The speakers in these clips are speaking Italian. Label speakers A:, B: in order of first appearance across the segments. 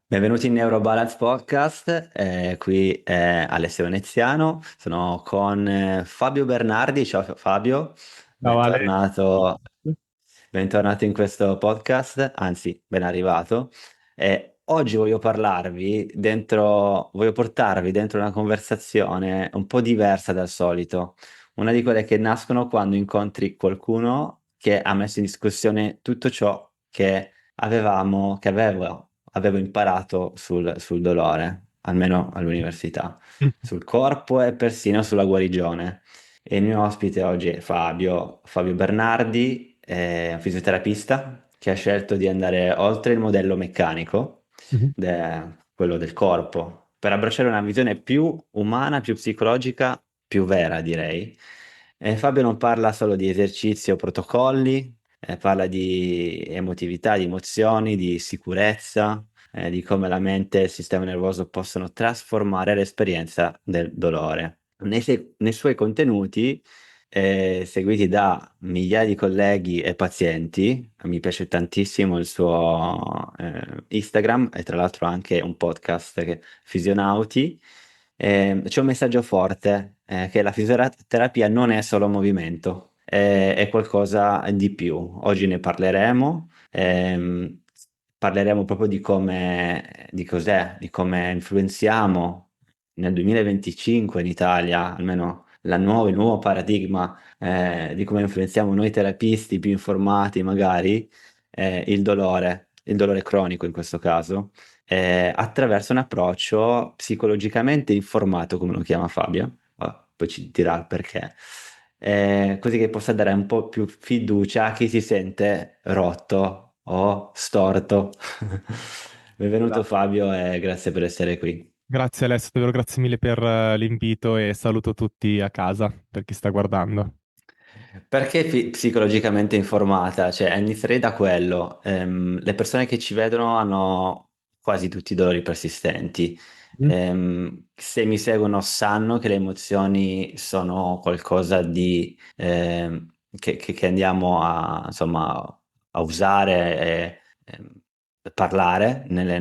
A: Benvenuti in Neurobalance Podcast, qui è Alessio Veneziano, sono con Fabio Bernardi. Ciao Fabio,
B: Ciao Ale.
A: bentornato, bentornato in questo podcast, anzi ben arrivato. Oggi voglio portarvi dentro una conversazione un po' diversa dal solito, una di quelle che nascono quando incontri qualcuno che ha messo in discussione tutto ciò che avevo imparato sul dolore, almeno all'università, sul corpo e persino sulla guarigione. E il mio ospite oggi è Fabio Bernardi, è un fisioterapista che ha scelto di andare oltre il modello meccanico,
B: Mhm.
A: quello del corpo, per abbracciare una visione più umana, più psicologica, più vera, direi. E Fabio non parla solo di esercizi o protocolli, parla di emotività, di emozioni, di sicurezza, di come la mente e il sistema nervoso possono trasformare l'esperienza del dolore. Nei suoi contenuti, seguiti da migliaia di colleghi e pazienti, mi piace tantissimo il suo Instagram e tra l'altro anche un podcast Fisionauti. C'è un messaggio forte, che la fisioterapia non è solo movimento, è qualcosa di più. Oggi ne parleremo, parleremo proprio di cos'è, di come influenziamo nel 2025 in Italia, almeno il nuovo paradigma, di come influenziamo noi terapisti più informati magari, il dolore cronico in questo caso, attraverso un approccio psicologicamente informato, come lo chiama Fabio. Poi ci dirà il perché. Così che possa dare un po' più fiducia a chi si sente rotto o storto. Benvenuto
B: Esatto.
A: Fabio e grazie per essere qui.
B: Grazie Alessio, davvero grazie mille per l'invito e saluto tutti a casa per chi sta guardando.
A: Perché psicologicamente informata? Cioè, inizierei da quello. Le persone che ci vedono hanno quasi tutti i dolori persistenti.
B: Mm.
A: Se mi seguono sanno che le emozioni sono qualcosa che andiamo insomma, a usare e parlare nelle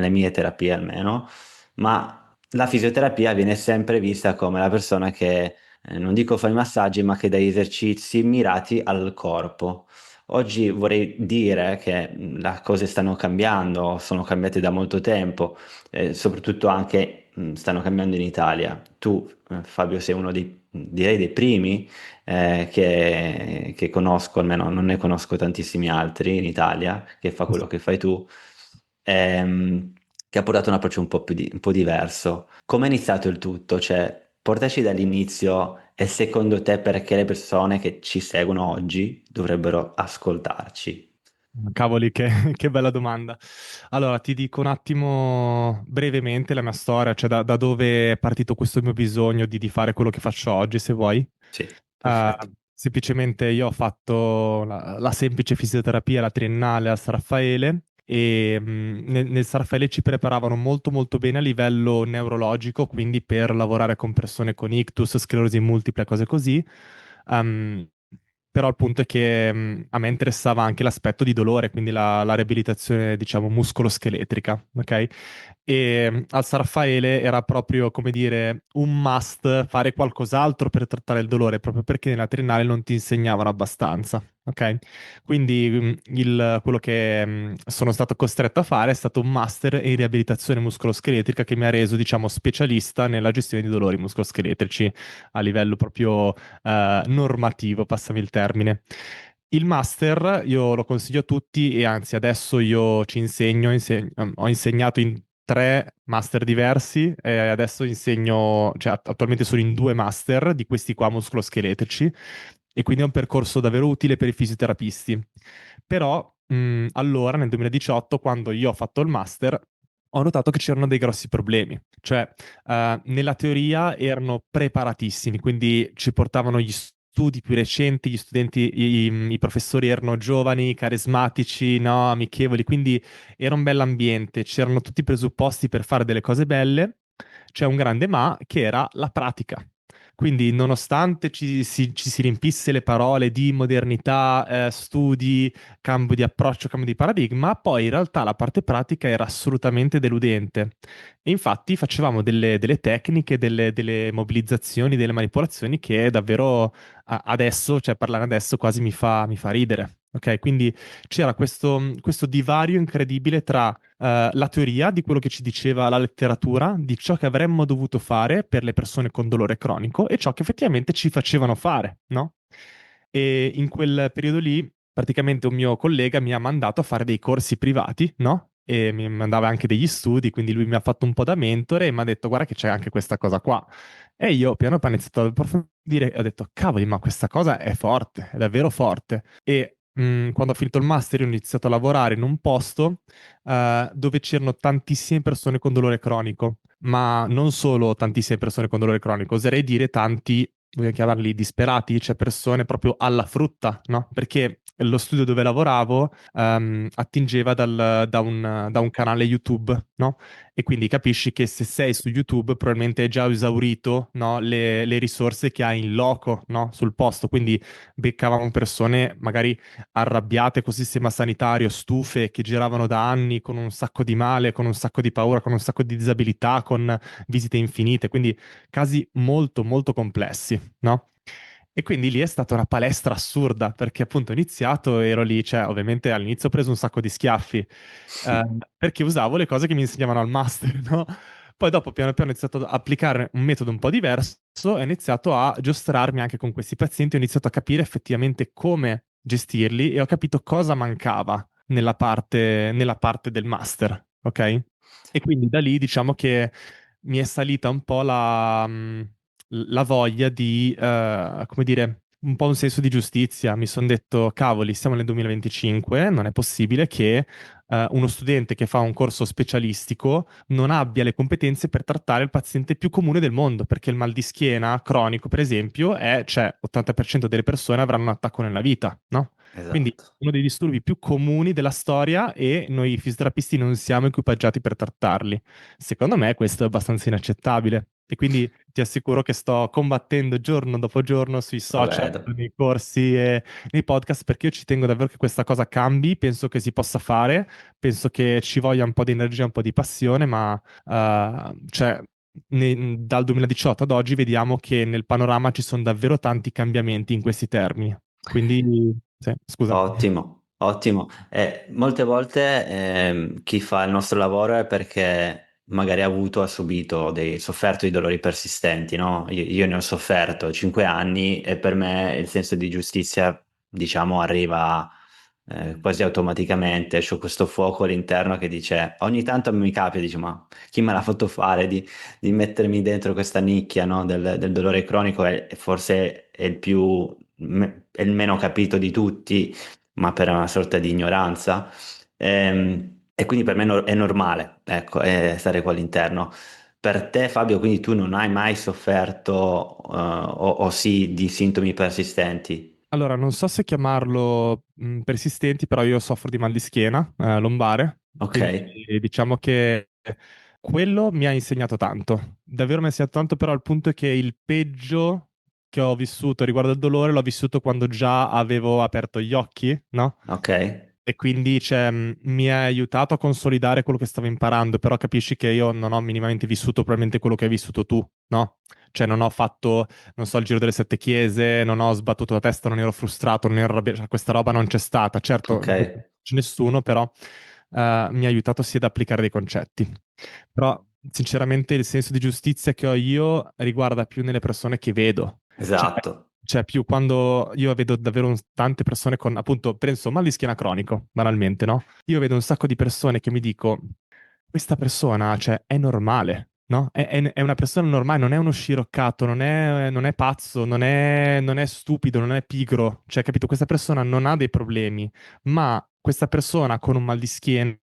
A: mie terapie almeno, ma la fisioterapia viene sempre vista come la persona che non dico fa i massaggi, ma che dà esercizi mirati al corpo. Oggi vorrei dire che le cose stanno cambiando, sono cambiate da molto tempo, soprattutto anche stanno cambiando in Italia. Tu, Fabio, sei uno direi dei primi che conosco, almeno non ne conosco tantissimi altri in Italia, che fa quello che fai tu, che ha portato un approccio un po' diverso. Come è iniziato il tutto? Cioè, portaci dall'inizio e secondo te perché le persone che ci seguono oggi dovrebbero ascoltarci?
B: Cavoli, che bella domanda. Allora, ti dico un attimo brevemente la mia storia, cioè da dove è partito questo mio bisogno di fare quello che faccio oggi, se vuoi.
A: Sì, perfetto.
B: Semplicemente io ho fatto la semplice fisioterapia, la triennale a San Raffaele e nel San Raffaele ci preparavano molto molto bene a livello neurologico, quindi per lavorare con persone con ictus, sclerosi multipla, cose così. Um, Però il punto è che a me interessava anche l'aspetto di dolore, quindi la riabilitazione, diciamo, muscoloscheletrica, ok? E al San Raffaele era proprio, come dire, un must fare qualcos'altro per trattare il dolore, proprio perché nella triennale non ti insegnavano abbastanza, ok? Quindi quello che sono stato costretto a fare è stato un master in riabilitazione muscoloscheletrica che mi ha reso, diciamo, specialista nella gestione di dolori muscoloscheletrici a livello proprio normativo, passami il termine. Il master io lo consiglio a tutti e anzi adesso io ci insegno, ho insegnato in tre master diversi e adesso insegno, cioè attualmente sono in due master di questi qua muscoloscheletrici e quindi è un percorso davvero utile per i fisioterapisti. Però allora nel 2018 quando io ho fatto il master ho notato che c'erano dei grossi problemi, cioè nella teoria erano preparatissimi, quindi ci portavano gli studi più recenti, gli studenti, i professori erano giovani, carismatici, no, amichevoli, quindi era un bell'ambiente, c'erano tutti i presupposti per fare delle cose belle, c'è un grande ma che era la pratica. Quindi, nonostante ci si riempisse le parole di modernità, studi, cambio di approccio, cambio di paradigma, poi in realtà la parte pratica era assolutamente deludente. E infatti facevamo delle tecniche, delle mobilizzazioni, delle manipolazioni che davvero adesso, cioè parlare adesso quasi mi fa ridere. Ok, quindi c'era questo divario incredibile tra la teoria di quello che ci diceva la letteratura, di ciò che avremmo dovuto fare per le persone con dolore cronico e ciò che effettivamente ci facevano fare, no? E in quel periodo lì, praticamente un mio collega mi ha mandato a fare dei corsi privati, no? E mi mandava anche degli studi, quindi lui mi ha fatto un po' da mentore e mi ha detto, guarda che c'è anche questa cosa qua. E io piano piano ho iniziato ad approfondire e ho detto, cavoli, ma questa cosa è forte, è davvero forte. E quando ho finito il master, io ho iniziato a lavorare in un posto dove c'erano tantissime persone con dolore cronico, ma non solo tantissime persone con dolore cronico, oserei dire tanti, voglio chiamarli disperati, cioè persone proprio alla frutta, no? Perché lo studio dove lavoravo attingeva da un canale YouTube, no? E quindi capisci che se sei su YouTube probabilmente hai già esaurito, no, le risorse che hai in loco, no, sul posto. Quindi beccavamo persone magari arrabbiate col sistema sanitario, stufe, che giravano da anni con un sacco di male, con un sacco di paura, con un sacco di disabilità, con visite infinite. Quindi casi molto, molto complessi, no? E quindi lì è stata una palestra assurda, perché appunto ho iniziato, ero lì, cioè ovviamente all'inizio ho preso un sacco di schiaffi, perché usavo le cose che mi insegnavano al master, no? Poi dopo piano piano ho iniziato ad applicare un metodo un po' diverso e ho iniziato a giostrarmi anche con questi pazienti, ho iniziato a capire effettivamente come gestirli e ho capito cosa mancava nella parte del master, ok? E quindi da lì diciamo che mi è salita un po' la voglia di, come dire, un po' un senso di giustizia. Mi sono detto, cavoli, siamo nel 2025, non è possibile che uno studente che fa un corso specialistico non abbia le competenze per trattare il paziente più comune del mondo, perché il mal di schiena cronico, per esempio, cioè, 80% delle persone avranno un attacco nella vita, no? Quindi
A: Esatto.
B: uno dei disturbi più comuni della storia e noi fisioterapisti non siamo equipaggiati per trattarli. Secondo me questo è abbastanza inaccettabile e quindi ti assicuro che sto combattendo giorno dopo giorno sui
A: Lo
B: social,
A: vedo.
B: nei corsi e nei podcast perché io ci tengo davvero che questa cosa cambi, penso che si possa fare, penso che ci voglia un po' di energia, un po' di passione, ma cioè, dal 2018 ad oggi vediamo che nel panorama ci sono davvero tanti cambiamenti in questi termini. Quindi, sì, scusa.
A: Ottimo, ottimo. Molte volte chi fa il nostro lavoro è perché magari ha subito sofferto di dolori persistenti, no? Io ne ho sofferto 5 anni e per me il senso di giustizia, diciamo, arriva quasi automaticamente. C'ho questo fuoco all'interno che dice, ogni tanto mi capita, dice, ma chi me l'ha fatto fare di mettermi dentro questa nicchia, no, del dolore cronico? Forse è è il meno capito di tutti, ma per una sorta di ignoranza. E quindi per me è normale, ecco, stare qua all'interno. Per te, Fabio, quindi tu non hai mai sofferto, o sì, di sintomi persistenti?
B: Allora, non so se chiamarlo persistenti, però io soffro di mal di schiena lombare,
A: Ok,
B: quindi diciamo che quello mi ha insegnato tanto. Davvero mi ha insegnato tanto, però al punto è che il peggio che ho vissuto riguardo al dolore l'ho vissuto quando già avevo aperto gli occhi, no?
A: ok,
B: E quindi cioè, mi ha aiutato a consolidare quello che stavo imparando, però capisci che io non ho minimamente vissuto probabilmente quello che hai vissuto tu, no? Cioè non ho fatto, non so, il giro delle sette chiese, non ho sbattuto la testa, non ero frustrato, non ero arrabbiato, cioè, questa roba non c'è stata. Certo,
A: ok.
B: non c'è nessuno, però mi ha aiutato sì ad applicare dei concetti. Però sinceramente il senso di giustizia che ho io riguarda più nelle persone che vedo. Cioè,
A: Esatto.
B: cioè, più quando io vedo davvero tante persone con, appunto, penso mal di schiena cronico, banalmente, no? Io vedo un sacco di persone che mi dico, questa persona, cioè, è normale, no? È una persona normale, non è uno sciroccato, non è pazzo, non è stupido, non è pigro. Cioè, capito? Questa persona non ha dei problemi, ma questa persona con un mal di schiena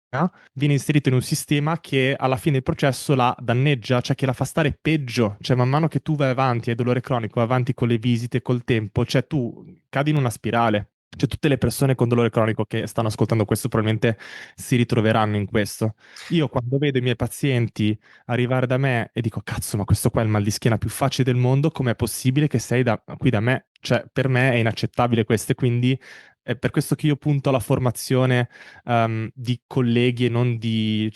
B: viene inserito in un sistema che alla fine del processo la danneggia, cioè che la fa stare peggio. Cioè, man mano che tu vai avanti, hai dolore cronico, vai avanti con le visite, col tempo, cioè tu cadi in una spirale. Cioè, tutte le persone con dolore cronico che stanno ascoltando questo probabilmente si ritroveranno in questo. Io quando vedo i miei pazienti arrivare da me e dico, cazzo, ma questo qua è il mal di schiena più facile del mondo, com'è possibile che sei qui da me? Cioè, per me è inaccettabile questo e quindi è per questo che io punto alla formazione di colleghi e non di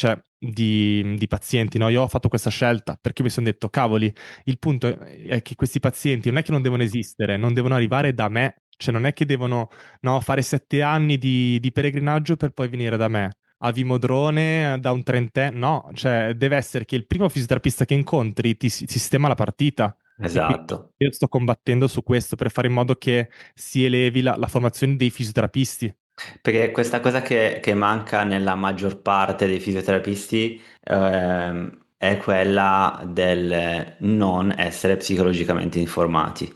B: pazienti, no? Io ho fatto questa scelta perché mi sono detto, cavoli, il punto è che questi pazienti non è che non devono esistere, non devono arrivare da me, cioè non è che devono, no, fare 7 anni di pellegrinaggio per poi venire da me. A Vimodrone, da un trentenne, no, cioè deve essere che il primo fisioterapista che incontri ti sistema la partita. E quindi
A: Esatto.
B: io sto combattendo su questo per fare in modo che si elevi la formazione dei fisioterapisti.
A: Perché questa cosa che manca nella maggior parte dei fisioterapisti è quella del non essere psicologicamente informati,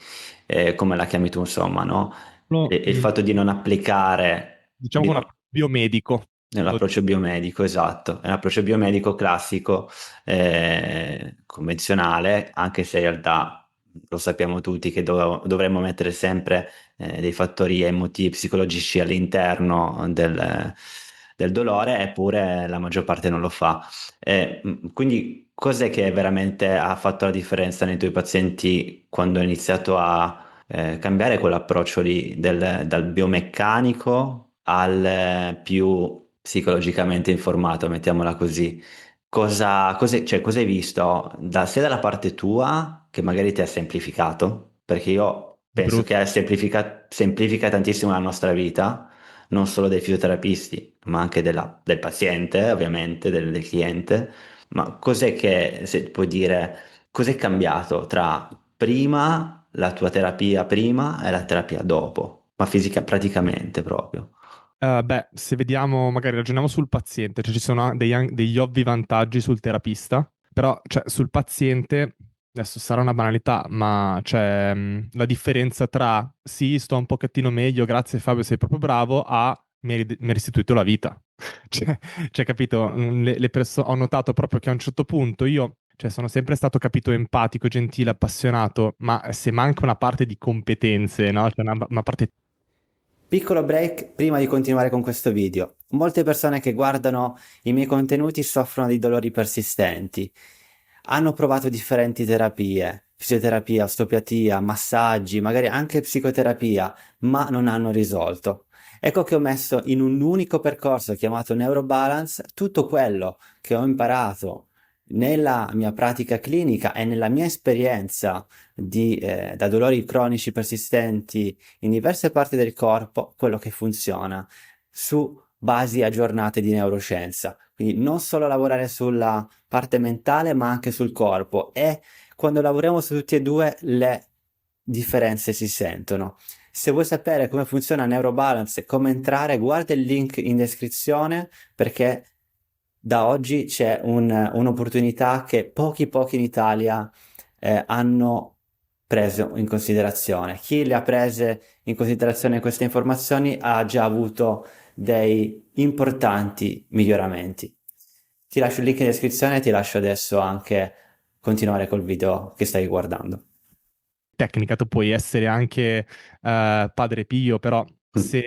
A: come la chiami tu, insomma, no?
B: No,
A: E il fatto di non applicare,
B: diciamo con un biomedico.
A: nell'approccio biomedico, esatto, è un approccio biomedico classico, convenzionale, anche se in realtà lo sappiamo tutti che dovremmo mettere sempre dei fattori emotivi, psicologici all'interno del dolore, eppure la maggior parte non lo fa. Quindi cos'è che veramente ha fatto la differenza nei tuoi pazienti quando hai iniziato a cambiare quell'approccio lì dal biomeccanico al più psicologicamente informato, mettiamola così? Cioè, cosa hai visto sia dalla parte tua, che magari ti ha semplificato, perché io penso
B: Brutto.
A: che semplifica tantissimo la nostra vita, non solo dei fisioterapisti, ma anche del paziente, ovviamente, del cliente. Ma cos'è che, se puoi dire, cos'è cambiato tra prima, la tua terapia prima e la terapia dopo? Ma fisica praticamente proprio.
B: Beh, se vediamo, magari ragioniamo sul paziente, cioè ci sono degli ovvi vantaggi sul terapista, però cioè, sul paziente, adesso sarà una banalità, ma c'è la differenza tra sì, sto un pochettino meglio, grazie Fabio, sei proprio bravo, a mi hai restituito la vita. Cioè, capito, le persone, ho notato proprio che a un certo punto io, cioè, sono sempre stato capito empatico, gentile, appassionato, ma se manca una parte di competenze, no? Cioè una parte.
A: Piccolo break prima di continuare con questo video. Molte persone che guardano i miei contenuti soffrono di dolori persistenti. Hanno provato differenti terapie, fisioterapia, osteopatia, massaggi, magari anche psicoterapia, ma non hanno risolto. Ecco che ho messo in un unico percorso chiamato Neurobalance tutto quello che ho imparato nella mia pratica clinica e nella mia esperienza da dolori cronici persistenti in diverse parti del corpo, quello che funziona su basi aggiornate di neuroscienza. Quindi non solo lavorare sulla parte mentale, ma anche sul corpo. E quando lavoriamo su tutti e due, le differenze si sentono. Se vuoi sapere come funziona Neurobalance e come entrare, guarda il link in descrizione perché da oggi c'è un'opportunità che pochi in Italia hanno preso in considerazione. Chi le ha prese in considerazione queste informazioni ha già avuto dei importanti miglioramenti. Ti lascio il link in descrizione e ti lascio adesso anche continuare col video che stai guardando.
B: Tecnica, tu puoi essere anche padre Pio, però
A: Mm.
B: se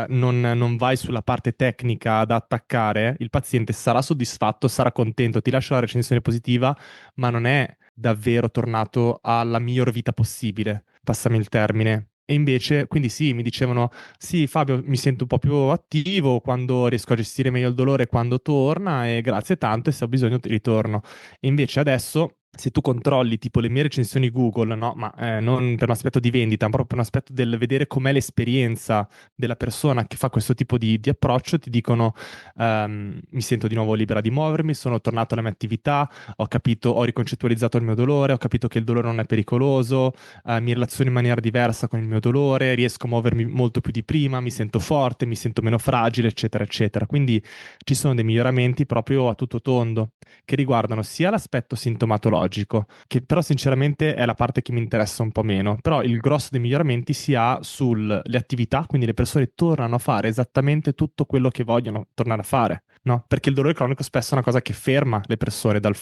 B: non vai sulla parte tecnica da attaccare, il paziente sarà soddisfatto, sarà contento, ti lascia la recensione positiva, ma non è davvero tornato alla miglior vita possibile, passami il termine. E invece, quindi sì, mi dicevano, sì, Fabio, mi sento un po' più attivo quando riesco a gestire meglio il dolore quando torna e grazie tanto e se ho bisogno ti ritorno. E invece adesso, se tu controlli tipo le mie recensioni Google, no, ma non per un aspetto di vendita, ma proprio per un aspetto del vedere com'è l'esperienza della persona che fa questo tipo di approccio, ti dicono mi sento di nuovo libera di muovermi, sono tornato alla mia attività, ho capito, ho riconcettualizzato il mio dolore, ho capito che il dolore non è pericoloso, mi relaziono in maniera diversa con il mio dolore, riesco a muovermi molto più di prima, mi sento forte, mi sento meno fragile, eccetera, eccetera. Quindi ci sono dei miglioramenti proprio a tutto tondo che riguardano sia l'aspetto sintomatologico, che però sinceramente è la parte che mi interessa un po' meno, però il grosso dei miglioramenti si ha sulle attività, quindi le persone tornano a fare esattamente tutto quello che vogliono tornare a fare, no? Perché il dolore cronico spesso è una cosa che ferma le persone dal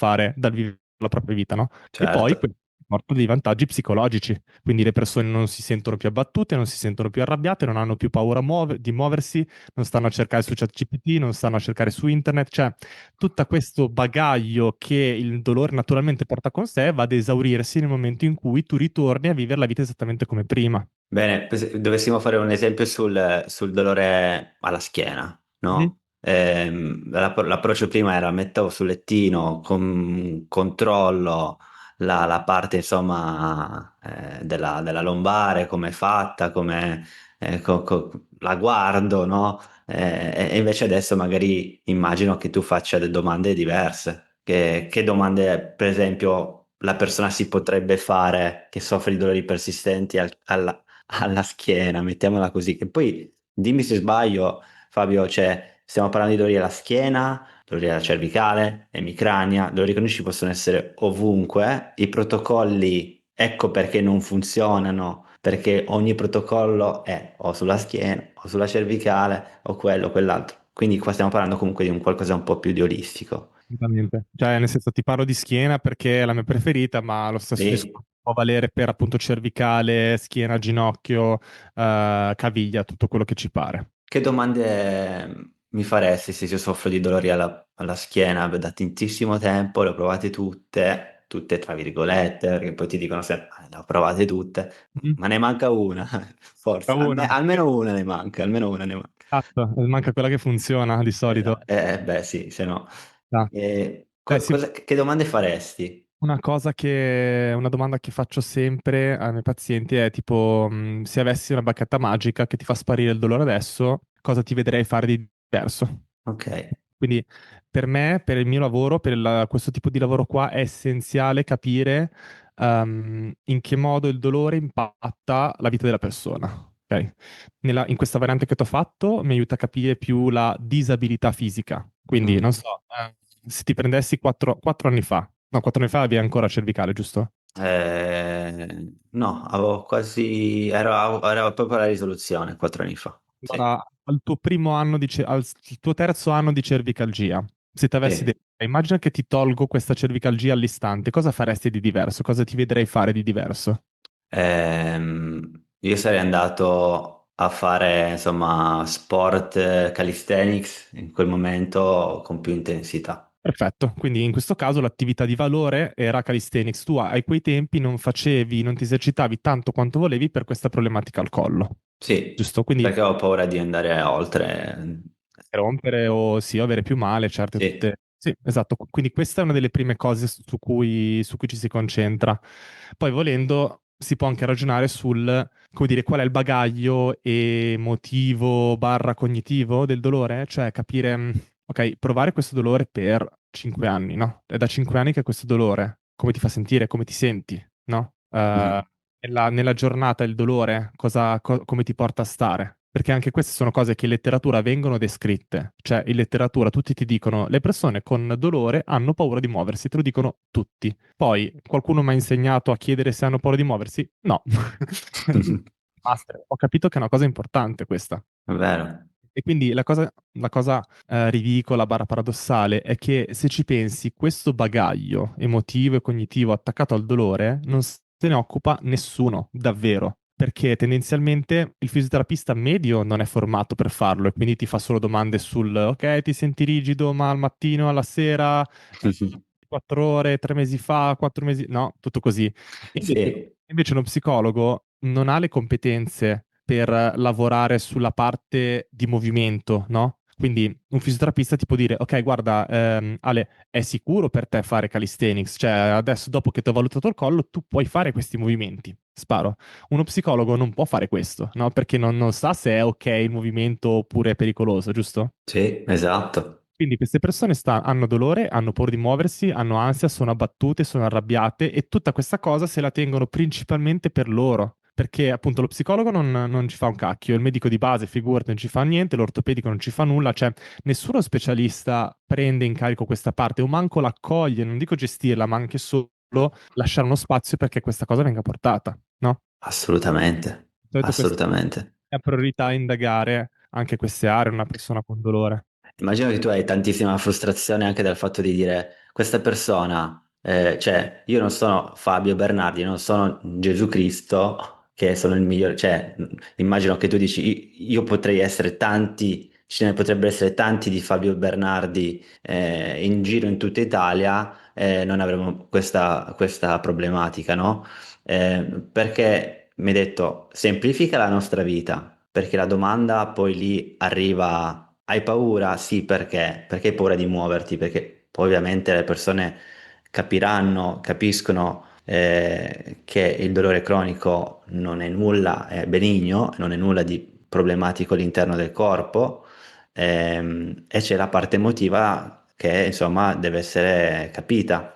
B: vivere la propria vita, no? E poi
A: Certo.
B: porta dei vantaggi psicologici, quindi le persone non si sentono più abbattute, non si sentono più arrabbiate, non hanno più paura di muoversi, non stanno a cercare su ChatGPT, non stanno a cercare su internet, cioè tutto questo bagaglio che il dolore naturalmente porta con sé va ad esaurirsi nel momento in cui tu ritorni a vivere la vita esattamente come prima.
A: Bene, dovessimo fare un esempio sul dolore alla schiena,
B: Mhm.
A: no? L'approccio prima era mettevo sul lettino, controllo la parte insomma della lombare, come è fatta, come la guardo, no? E invece adesso magari immagino che tu faccia delle domande diverse. Che domande, per esempio, la persona si potrebbe fare che soffre di dolori persistenti alla schiena, mettiamola così. E poi dimmi se sbaglio, Fabio, cioè, stiamo parlando di dolori alla schiena, dolori alla cervicale, emicrania, dolori cronici possono essere ovunque. I protocolli, ecco perché non funzionano, perché ogni protocollo è o sulla schiena, o sulla cervicale, o quello, o quell'altro. Quindi qua stiamo parlando comunque di un qualcosa un po' più di olistico.
B: Assolutamente. Cioè, nel senso, ti parlo di schiena perché è la mia preferita, ma lo stesso
A: Sì.
B: discorso può valere per appunto cervicale, schiena, ginocchio, caviglia, tutto quello che ci pare.
A: Che domande mi faresti se io soffro di dolori alla schiena da tantissimo tempo? Le ho provate tutte, tutte tra virgolette, perché poi ti dicono sempre, le ho provate tutte,
B: Mhm.
A: ma ne manca una, forse,
B: Una.
A: almeno una ne manca, almeno una ne manca.
B: Esatto, manca quella che funziona di solito.
A: Esatto. Beh, sì, se no.
B: Esatto. Sì,
A: Che domande faresti?
B: una domanda che faccio sempre ai miei pazienti è tipo, se avessi una bacchetta magica che ti fa sparire il dolore adesso, cosa ti vedrei fare di diverso?
A: Ok.
B: Quindi per me, per il mio lavoro, questo tipo di lavoro qua, è essenziale capire in che modo il dolore impatta la vita della persona. Ok? In questa variante che ti ho fatto mi aiuta a capire più la disabilità fisica. Quindi,
A: Mm.
B: non so, se ti prendessi 4 anni fa, no, 4 anni fa avevi ancora cervicale, giusto?
A: No, avevo quasi, ero proprio alla risoluzione 4 anni fa. Sì,
B: Allora, al tuo primo anno al tuo terzo anno di cervicalgia, se ti avessi
A: sì.
B: detto, immagina che ti tolgo questa cervicalgia all'istante, cosa faresti di diverso? Cosa ti vedrei fare di diverso?
A: Io sarei andato a fare, insomma, sport calisthenics in quel momento con più intensità.
B: Perfetto, quindi in questo caso l'attività di valore era calisthenics. Tu ai quei tempi non facevi, non ti esercitavi tanto quanto volevi per questa problematica al collo,
A: Sì,
B: giusto? Quindi
A: perché ho paura di andare oltre.
B: rompere o sì, avere più male, certe
A: Sì.
B: tutte. Sì, esatto. Quindi questa è una delle prime cose su cui ci si concentra. Poi volendo si può anche ragionare sul, come dire, qual è il bagaglio emotivo barra cognitivo del dolore, cioè capire, ok, provare questo dolore per 5 anni, no? È da 5 anni che questo dolore, come ti fa sentire, come ti senti, no?
A: Mhm.
B: Nella giornata il dolore, come ti porta a stare? Perché anche queste sono cose che in letteratura vengono descritte. Cioè, in letteratura tutti ti dicono le persone con dolore hanno paura di muoversi, te lo dicono tutti. Poi qualcuno mi ha insegnato a chiedere se hanno paura di muoversi? No. Basta, ho capito che è una cosa importante questa.
A: È vero.
B: E quindi la cosa ridicola, barra paradossale, è che se ci pensi, questo bagaglio emotivo e cognitivo attaccato al dolore non se ne occupa nessuno, davvero. Perché tendenzialmente il fisioterapista medio non è formato per farlo e quindi ti fa solo domande sul ok, ti senti rigido, ma al mattino, alla sera, 4 ore, 3 mesi fa, 4 mesi, no, tutto così. Invece,
A: Sì,
B: invece uno psicologo non ha le competenze per lavorare sulla parte di movimento, no? Quindi un fisioterapista ti può dire, ok, guarda, Ale, è sicuro per te fare calisthenics? Cioè, adesso dopo che ti ho valutato il collo, tu puoi fare questi movimenti. Sparo. Uno psicologo non può fare questo, no? Perché non sa se è ok il movimento oppure è pericoloso, giusto?
A: sì, esatto.
B: Quindi queste persone hanno dolore, hanno paura di muoversi, hanno ansia, sono abbattute, sono arrabbiate e tutta questa cosa se la tengono principalmente per loro. Perché appunto lo psicologo non ci fa un cacchio, il medico di base, figurati, non ci fa niente, l'ortopedico non ci fa nulla, cioè nessuno specialista prende in carico questa parte o manco l'accoglie, non dico gestirla, ma anche solo lasciare uno spazio perché questa cosa venga portata, no?
A: Assolutamente,
B: Di solito questa
A: assolutamente.
B: è la priorità indagare anche queste aree, una persona con dolore.
A: Immagino che tu hai tantissima frustrazione anche dal fatto di dire questa persona Cioè, io non sono Fabio Bernardi, non sono Gesù Cristo, che sono il migliore, cioè, immagino che tu dici, io potrei essere tanti, ce ne potrebbero essere tanti di Fabio Bernardi in giro in tutta Italia, non avremo questa problematica, no? Perché mi hai detto, semplifica la nostra vita, perché la domanda poi lì arriva, hai paura? Sì, perché? Perché hai paura di muoverti? Perché poi ovviamente le persone capiscono che il dolore cronico non è nulla, è benigno, non è nulla di problematico all'interno del corpo, e c'è la parte emotiva che insomma deve essere capita.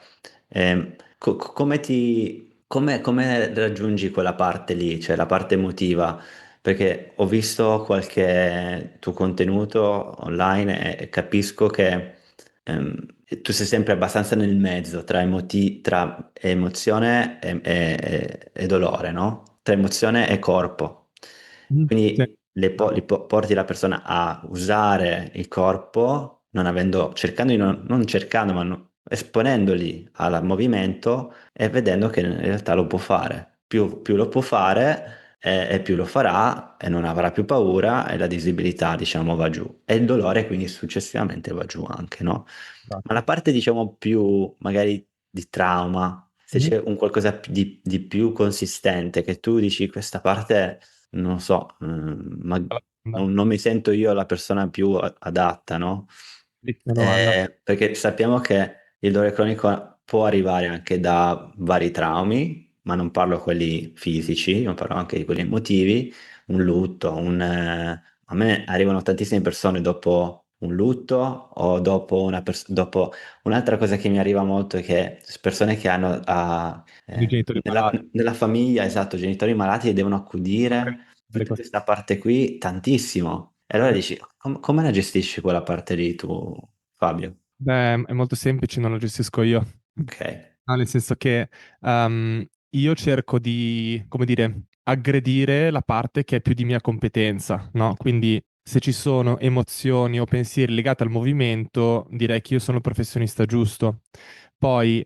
A: Come raggiungi quella parte lì, cioè la parte emotiva? Perché ho visto qualche tuo contenuto online e capisco che ehm, tu sei sempre abbastanza nel mezzo tra emozione e dolore, no? Tra emozione e corpo.
B: Sì,
A: Quindi
B: bravo.
A: porti la persona a usare il corpo, non avendo, cercando di non cercando, ma esponendoli al movimento e vedendo che in realtà lo può fare. Più lo può fare e più lo farà e non avrà più paura e la disabilità, diciamo, va giù. E il dolore quindi successivamente va giù anche, no? Ma la
B: Esatto.
A: parte, diciamo, più magari di trauma, se
B: Mhm.
A: c'è un qualcosa di più consistente che tu dici questa parte, non so, ma
B: Bella domanda.
A: non mi sento io la persona più adatta, no?
B: Bellissima domanda.
A: Perché sappiamo che il dolore cronico può arrivare anche da vari traumi, ma non parlo quelli fisici, io parlo anche di quelli emotivi, un lutto, a me arrivano tantissime persone dopo un lutto o dopo un'altra cosa che mi arriva molto è che persone che hanno
B: I genitori
A: nella,
B: malati.
A: nella famiglia, esatto, genitori malati e devono accudire
B: Delle
A: tutta
B: cose.
A: questa parte qui tantissimo. E allora dici, come la gestisci quella parte lì tu, Fabio?
B: Beh, è molto semplice, non lo gestisco io.
A: Ok,
B: No, nel senso che io cerco di, come dire, aggredire la parte che è più di mia competenza, no? Quindi se ci sono emozioni o pensieri legati al movimento, direi che io sono il professionista giusto. Poi,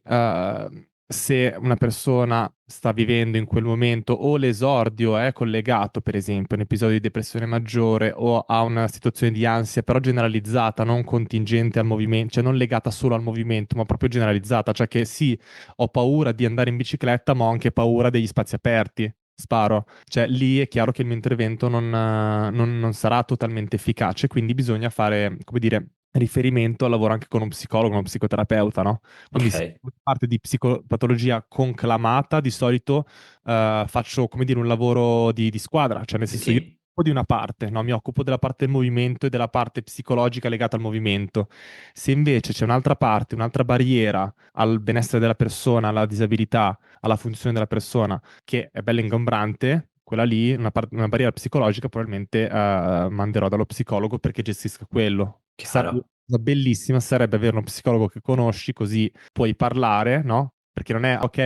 B: se una persona sta vivendo in quel momento o l'esordio è collegato, per esempio, a un episodio di depressione maggiore o a una situazione di ansia, però generalizzata, non contingente al movimento, cioè non legata solo al movimento, ma proprio generalizzata, cioè che sì, ho paura di andare in bicicletta, ma ho anche paura degli spazi aperti. Sparo, cioè lì è chiaro che il mio intervento non sarà totalmente efficace, quindi bisogna fare, come dire, riferimento al lavoro anche con un psicologo, uno psicoterapeuta, no? Quindi se
A: ok,
B: parte di psicopatologia conclamata, di solito faccio, come dire, un lavoro di squadra, cioè nel
A: di
B: senso io mi
A: team.
B: occupo di una parte, no? Mi occupo della parte del movimento e della parte psicologica legata al movimento. Se invece c'è un'altra parte, un'altra barriera al benessere della persona, alla disabilità, alla funzione della persona, che è bella ingombrante, quella lì, una barriera psicologica, probabilmente manderò dallo psicologo perché gestisca quello.
A: Chiaro.
B: Una cosa bellissima sarebbe avere uno psicologo che conosci, così puoi parlare, no? Perché non è, ok,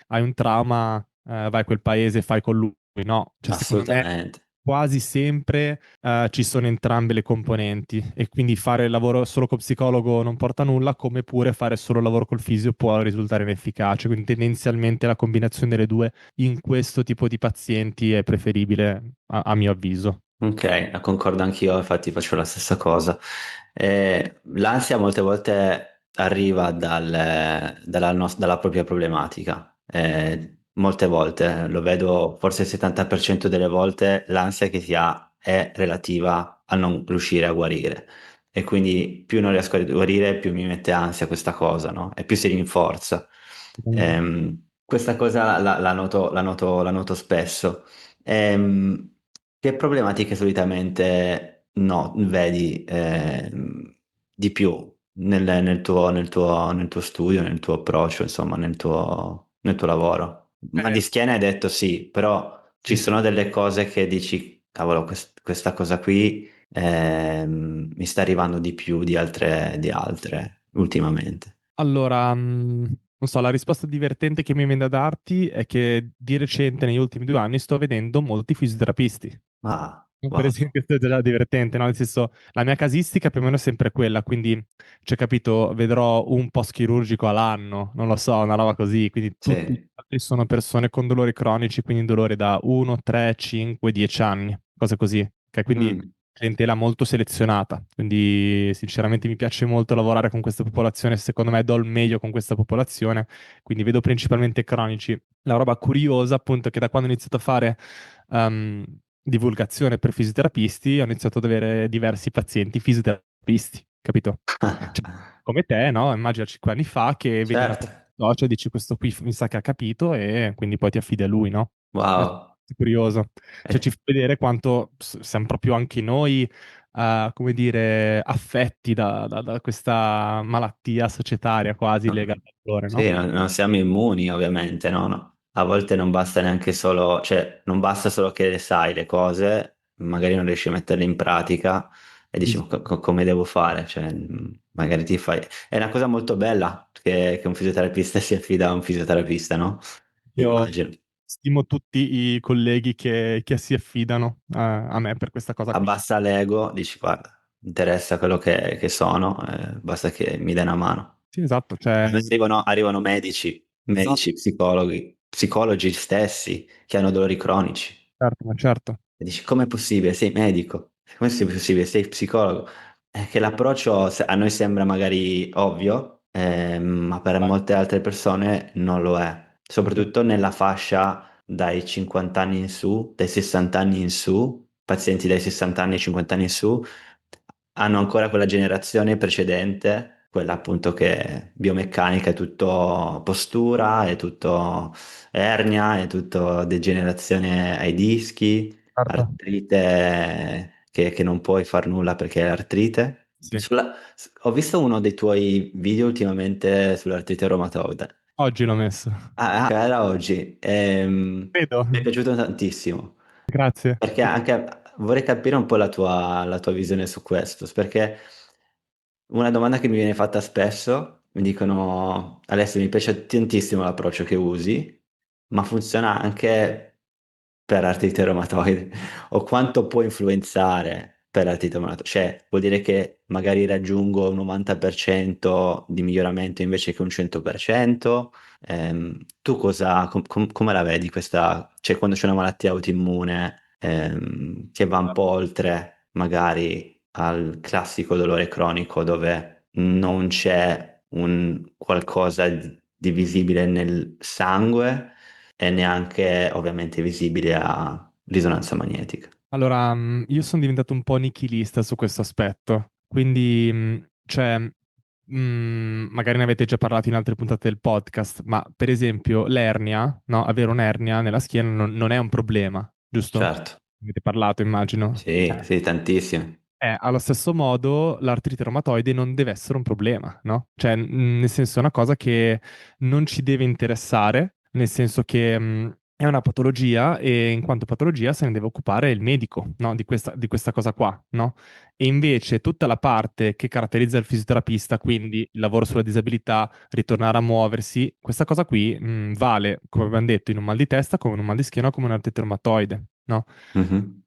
B: hai un trauma, vai a quel paese e fai con lui, no? Cioè, secondo me
A: Assolutamente.
B: quasi sempre ci sono entrambe le componenti e quindi fare il lavoro solo col psicologo non porta a nulla, come pure fare solo il lavoro col fisio può risultare inefficace. Quindi tendenzialmente la combinazione delle due in questo tipo di pazienti è preferibile, a mio avviso.
A: Ok, concordo anch'io, infatti faccio la stessa cosa. L'ansia molte volte arriva dalla propria problematica. Molte volte, lo vedo, forse il 70% delle volte l'ansia che si ha è relativa a non riuscire a guarire. E quindi più non riesco a guarire, più mi mette ansia questa cosa, no? E più si rinforza. Questa cosa la noto spesso. Che problematiche solitamente no, vedi di più nel tuo studio, nel tuo approccio, insomma, nel tuo lavoro? Ma di
B: Eh,
A: schiena hai detto sì, però ci
B: sì.
A: sono delle cose che dici, cavolo, questa cosa qui mi sta arrivando di più di altre ultimamente.
B: Allora, non so, la risposta divertente che mi viene da darti è che di recente, negli ultimi 2 anni, sto vedendo molti fisioterapisti.
A: Ah.
B: Per
A: Wow.
B: esempio, questo è già divertente, no? Nel senso, la mia casistica più o meno è sempre quella, quindi, cioè, capito, vedrò un post chirurgico all'anno, non lo so, una roba così, quindi tutti gli
A: Sì.
B: altri sono persone con dolori cronici, quindi dolore da 1, 3, 5, 10 anni, cose così, ok? Quindi
A: Mm.
B: clientela molto selezionata, quindi sinceramente mi piace molto lavorare con questa popolazione, secondo me do il meglio con questa popolazione, quindi vedo principalmente cronici. La roba curiosa, appunto, è che da quando ho iniziato a fare ehm, divulgazione per fisioterapisti, ho iniziato ad avere diversi pazienti fisioterapisti, capito? Cioè, come te, no? Immagina 5 anni fa che vedi una
A: Certo.
B: persona social e dici questo qui mi sa che ha capito e quindi poi ti affidi a lui, no? È
A: Wow.
B: curioso. Cioè ci
A: Eh,
B: fa vedere quanto siamo proprio anche noi, come dire, affetti da questa malattia societaria quasi
A: no.
B: legata al dolore, no?
A: Sì, non siamo immuni ovviamente, no? No. A volte non basta neanche solo, cioè non basta solo che le sai le cose, magari non riesci a metterle in pratica e dici "Ma come devo fare? Cioè, magari ti fai... È una cosa molto bella che un fisioterapista si affida a un fisioterapista, no?
B: Io
A: Immagino.
B: stimo tutti i colleghi che si affidano a me per questa cosa qui.
A: Abbassa l'ego, dici guarda, mi interessa quello che sono, basta che mi dai una mano.
B: Sì, esatto, cioè,
A: Arrivano
B: esatto,
A: medici, psicologi stessi che hanno dolori cronici.
B: certo, ma certo.
A: E dici, com'è possibile? Sei medico, come è possibile? Sei psicologo. È che l'approccio a noi sembra magari ovvio, ma per molte altre persone non lo è.
B: Sì,
A: Soprattutto nella fascia dai 50 anni in su, dai 60 anni in su, pazienti dai 60 anni ai 50 anni in su, hanno ancora quella generazione precedente, quella appunto che è biomeccanica, è tutto postura, è tutto ernia, è tutto degenerazione ai dischi,
B: certo.
A: artrite che non puoi far nulla perché è artrite.
B: Sì.
A: Ho visto uno dei tuoi video ultimamente sull'artrite reumatoide.
B: Oggi l'ho messo.
A: Era oggi.
B: Vedo,
A: Mi è piaciuto tantissimo.
B: grazie.
A: Perché anche vorrei capire un po' la tua visione su questo, perché una domanda che mi viene fatta spesso, mi dicono, Alessio, mi piace tantissimo l'approccio che usi, ma funziona anche per artrite reumatoide, o quanto può influenzare per l'artrite reumatoide? Cioè, vuol dire che magari raggiungo un 90% di miglioramento invece che un 100%? Tu come la vedi questa, cioè quando c'è una malattia autoimmune che va un po' oltre magari al classico dolore cronico dove non c'è un qualcosa di visibile nel sangue e neanche ovviamente visibile a risonanza magnetica.
B: Allora, io sono diventato un po' nichilista su questo aspetto, quindi, cioè, magari ne avete già parlato in altre puntate del podcast, ma per esempio l'ernia, no? Avere un'ernia nella schiena non è un problema, giusto?
A: Certo,
B: Avete parlato, immagino.
A: sì, sì, tantissimo.
B: Allo stesso modo, l'artrite reumatoide non deve essere un problema, no? Cioè, nel senso, è una cosa che non ci deve interessare, nel senso che è una patologia e in quanto patologia se ne deve occupare il medico, no? Di questa cosa qua, no? E invece tutta la parte che caratterizza il fisioterapista, quindi il lavoro sulla disabilità, ritornare a muoversi, questa cosa qui vale, come abbiamo detto, in un mal di testa, come in un mal di schiena, come un'artrite reumatoide, no?
A: Mhm.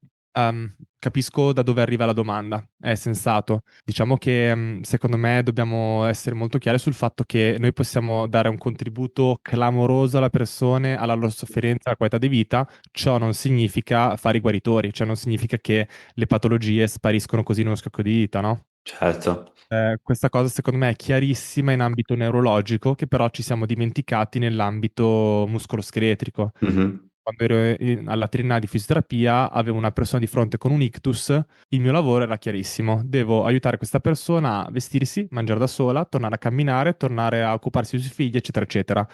B: Capisco da dove arriva la domanda, è sensato. Diciamo che secondo me dobbiamo essere molto chiari sul fatto che noi possiamo dare un contributo clamoroso alle persone, alla loro sofferenza, alla qualità di vita. Ciò non significa fare i guaritori, cioè non significa che le patologie spariscono così in uno scocco di dita, no?
A: Certo.
B: Questa cosa secondo me è chiarissima in ambito neurologico, che però ci siamo dimenticati nell'ambito muscoloscheletrico.
A: Mhm.
B: Quando ero alla triennale di fisioterapia, avevo una persona di fronte con un ictus, il mio lavoro era chiarissimo. Devo aiutare questa persona a vestirsi, mangiare da sola, tornare a camminare, tornare a occuparsi dei suoi figli, eccetera, eccetera.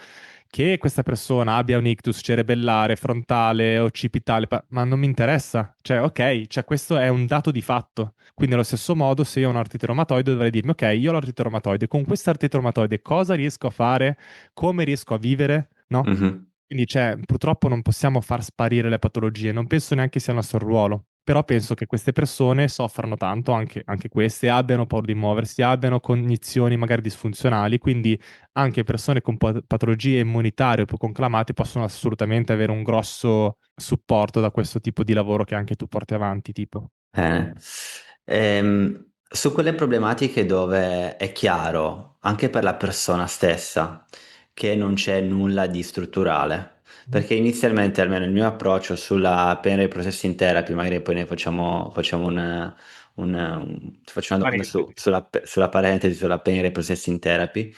B: Che questa persona abbia un ictus cerebellare, frontale, occipitale, ma non mi interessa. Cioè, ok, cioè questo è un dato di fatto. Quindi allo stesso modo, se io ho un artrite reumatoide, dovrei dirmi, ok, io ho l'artrite reumatoide, con questa artrite reumatoide cosa riesco a fare? Come riesco a vivere? No?
A: Mhm.
B: Quindi, cioè, purtroppo non possiamo far sparire le patologie, non penso neanche sia il nostro ruolo. Però penso che queste persone soffrano tanto, anche queste, abbiano paura di muoversi, abbiano cognizioni magari disfunzionali, quindi anche persone con patologie immunitarie o più conclamate possono assolutamente avere un grosso supporto da questo tipo di lavoro che anche tu porti avanti, tipo.
A: Bene. Su quelle problematiche dove è chiaro, anche per la persona stessa, che non c'è nulla di strutturale,
B: Mm.
A: perché inizialmente, almeno il mio approccio sulla Pain Processing Therapy, magari poi ne facciamo ti faccio una domanda
B: Parentesi.
A: sulla parentesi, sulla Pain Processing Therapy,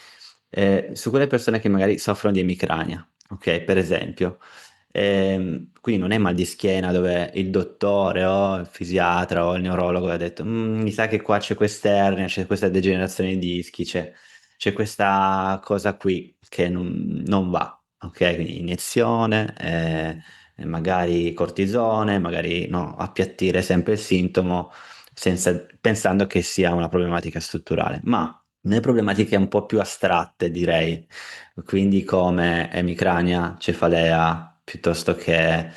A: su quelle persone che magari soffrono di emicrania, ok, per esempio. Quindi non è mal di schiena dove il dottore o il fisiatra o il neurologo ha detto: "Mm, mi sa che qua c'è quest'ernia, c'è questa degenerazione dei dischi, c'è questa cosa qui che non va." Ok, quindi iniezione, e magari cortisone, magari no, appiattire sempre il sintomo pensando che sia una problematica strutturale. Ma nelle problematiche un po' più astratte, direi, quindi come emicrania, cefalea, piuttosto che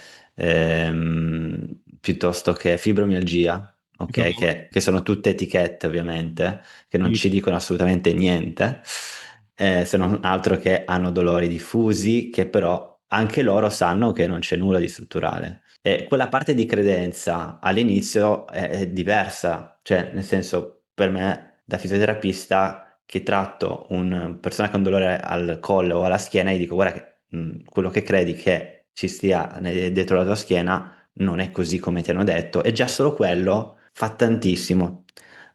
A: fibromialgia,
B: Tipo,
A: ok? Che sono tutte etichette ovviamente, che non
B: sì,
A: ci dicono assolutamente niente, se non altro che hanno dolori diffusi, che però anche loro sanno che non c'è nulla di strutturale. E quella parte di credenza all'inizio è diversa, cioè nel senso per me da fisioterapista che tratto una persona con dolore al collo o alla schiena e gli dico: guarda che quello che credi che ci stia dietro la tua schiena non è così come ti hanno detto, e già solo quello fa tantissimo,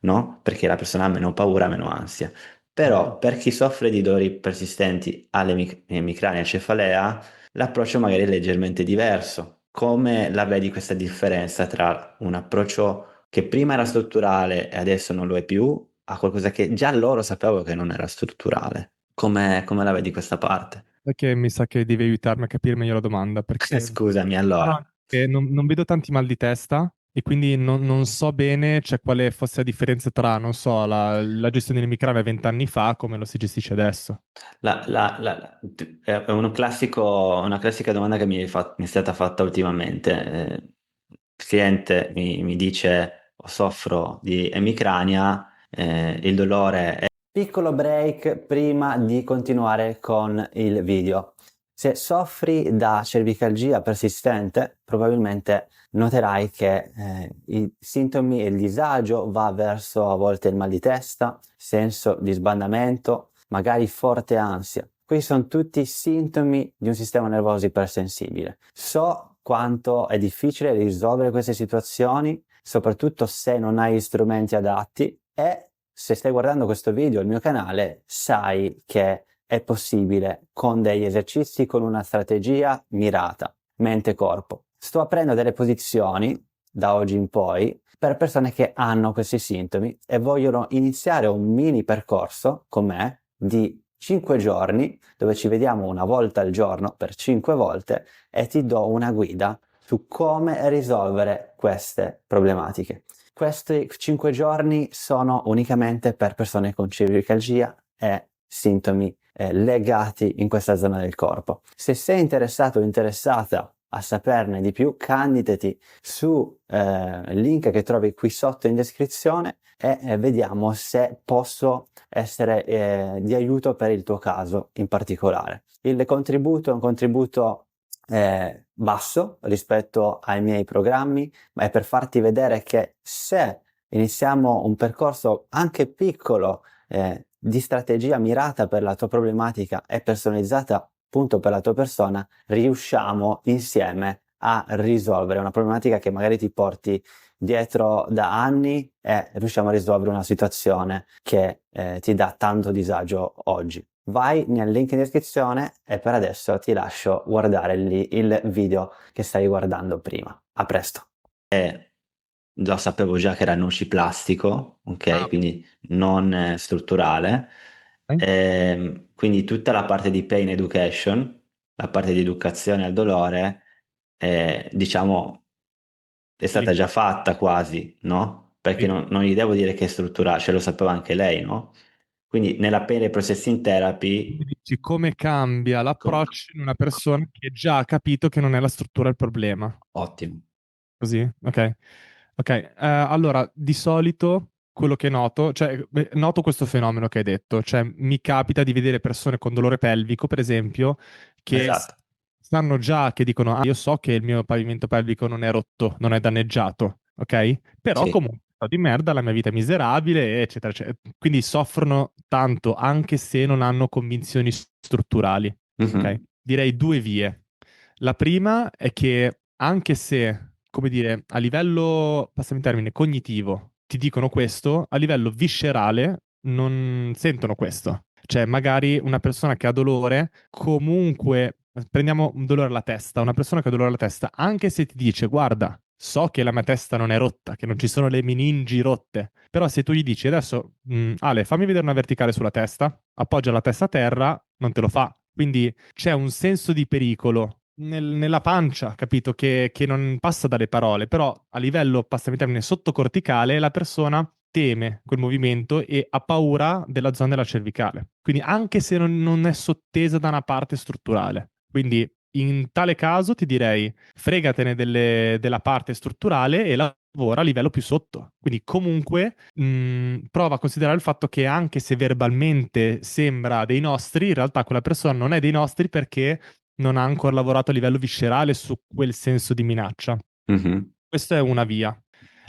A: no? Perché la persona ha meno paura, meno ansia. Però per chi soffre di dolori persistenti alle emicrania e cefalea, l'approccio magari è leggermente diverso. Come la vedi questa differenza tra un approccio che prima era strutturale e adesso non lo è più, a qualcosa che già loro sapevano che non era strutturale? Come la vedi questa parte?
B: perché mi sa che devi aiutarmi a capire meglio la domanda, perché
A: Scusami,
B: no,
A: allora.
B: no, non vedo tanti mal di testa e quindi non so bene, cioè, quale fosse la differenza tra, non so, la gestione dell'emicrania 20 anni fa come lo si gestisce adesso.
A: È una classica domanda che mi è stata fatta ultimamente. Il cliente mi dice: soffro di emicrania, il dolore è... Piccolo break prima di continuare con il video. Se soffri da cervicalgia persistente, probabilmente noterai che i sintomi e il disagio va verso a volte il mal di testa, senso di sbandamento, magari forte ansia. Questi sono tutti sintomi di un sistema nervoso ipersensibile. So quanto è difficile risolvere queste situazioni, soprattutto se non hai gli strumenti adatti, e se stai guardando questo video, il mio canale, sai che è possibile con degli esercizi, con una strategia mirata, mente-corpo. Sto aprendo delle posizioni da oggi in poi per persone che hanno questi sintomi e vogliono iniziare un mini percorso con me di 5 giorni dove ci vediamo una volta al giorno per 5 volte e ti do una guida su come risolvere queste problematiche. Questi 5 giorni sono unicamente per persone con cervicalgia e sintomi legati in questa zona del corpo. Se sei interessato o interessata a saperne di più, candidati su link che trovi qui sotto in descrizione e vediamo se posso essere di aiuto per il tuo caso in particolare. Il contributo è un contributo basso rispetto ai miei programmi, ma è per farti vedere che se iniziamo un percorso anche piccolo di strategia mirata per la tua problematica e personalizzata appunto per la tua persona, riusciamo insieme a risolvere una problematica che magari ti porti dietro da anni e riusciamo a risolvere una situazione che ti dà tanto disagio oggi. Vai nel link in descrizione e per adesso ti lascio guardare lì il video che stai guardando prima. A presto. Lo sapevo già che era nociplastico, ok?
B: Ah,
A: Quindi non strutturale.
B: ok.
A: Quindi tutta la parte di pain education, la parte di educazione al dolore, diciamo, è stata già fatta quasi, no? Perché
B: Sì.
A: non gli devo dire che è strutturale, ce lo sapeva anche lei, no? Quindi nella pain processing
B: Quindi
A: therapy,
B: dici come cambia
A: com-
B: l'approccio in una persona che già ha capito che non è la struttura il problema.
A: ottimo.
B: Così? Ok. Ok, allora di solito quello che noto, cioè noto questo fenomeno che hai detto, cioè mi capita di vedere persone con dolore pelvico, per esempio, che
A: Esatto,
B: sanno già che dicono, ah, io so che il mio pavimento pelvico non è rotto, non è danneggiato, ok? Però
A: sì.
B: comunque sto di merda, la mia vita è miserabile, eccetera, eccetera. Quindi soffrono tanto anche se non hanno convinzioni strutturali, ok?
A: Mhm.
B: Direi due vie. La prima è che anche se, come dire, a livello, passami il termine, cognitivo, ti dicono questo, a livello viscerale non sentono questo. Cioè, magari una persona che ha dolore, comunque, prendiamo un dolore alla testa, una persona che ha dolore alla testa, anche se ti dice, guarda, so che la mia testa non è rotta, che non ci sono le meningi rotte, però se tu gli dici adesso, Ale, fammi vedere una verticale sulla testa, appoggia la testa a terra, non te lo fa. Quindi c'è un senso di pericolo nella pancia, capito? Che non passa dalle parole, però a livello, passami il termine, sottocorticale, la persona teme quel movimento e ha paura della zona della cervicale. Quindi anche se non è sottesa da una parte strutturale. Quindi in tale caso ti direi fregatene della parte strutturale e lavora a livello più sotto. Quindi comunque prova a considerare il fatto che anche se verbalmente sembra dei nostri, in realtà quella persona non è dei nostri perché non ha ancora lavorato a livello viscerale su quel senso di minaccia.
A: Mhm.
B: Questa è una via.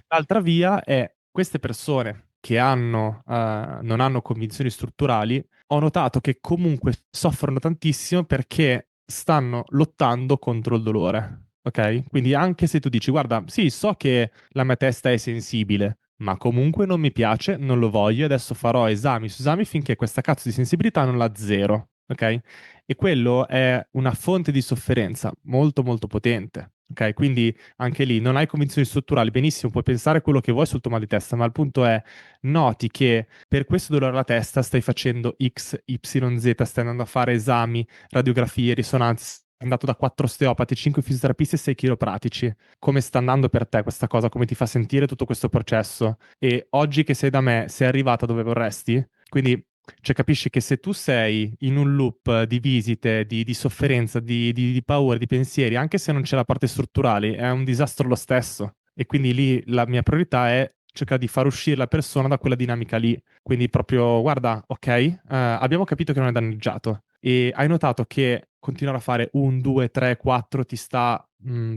B: L'altra via è queste persone che non hanno convinzioni strutturali, ho notato che comunque soffrono tantissimo perché stanno lottando contro il dolore. Ok? Quindi anche se tu dici, guarda, sì, so che la mia testa è sensibile, ma comunque non mi piace, non lo voglio, adesso farò esami su esami finché questa cazzo di sensibilità non la zero. Ok? E quello è una fonte di sofferenza molto molto potente. Ok? Quindi anche lì non hai convinzioni strutturali, benissimo, puoi pensare quello che vuoi sul tuo mal di testa, ma il punto è, noti che per questo dolore alla testa stai facendo X, Y, Z, stai andando a fare esami, radiografie, risonanze, sei andato da 4 osteopati, 5 fisioterapisti e 6 chiropratici. Come sta andando per te questa cosa? Come ti fa sentire tutto questo processo? E oggi che sei da me, sei arrivata dove vorresti? Quindi cioè, capisci che se tu sei in un loop di visite, di sofferenza, di paure, di pensieri, anche se non c'è la parte strutturale, è un disastro lo stesso. E quindi lì la mia priorità è cercare di far uscire la persona da quella dinamica lì. Quindi proprio, guarda, ok, abbiamo capito che non è danneggiato. E hai notato che continuare a fare un, due, tre, quattro ti sta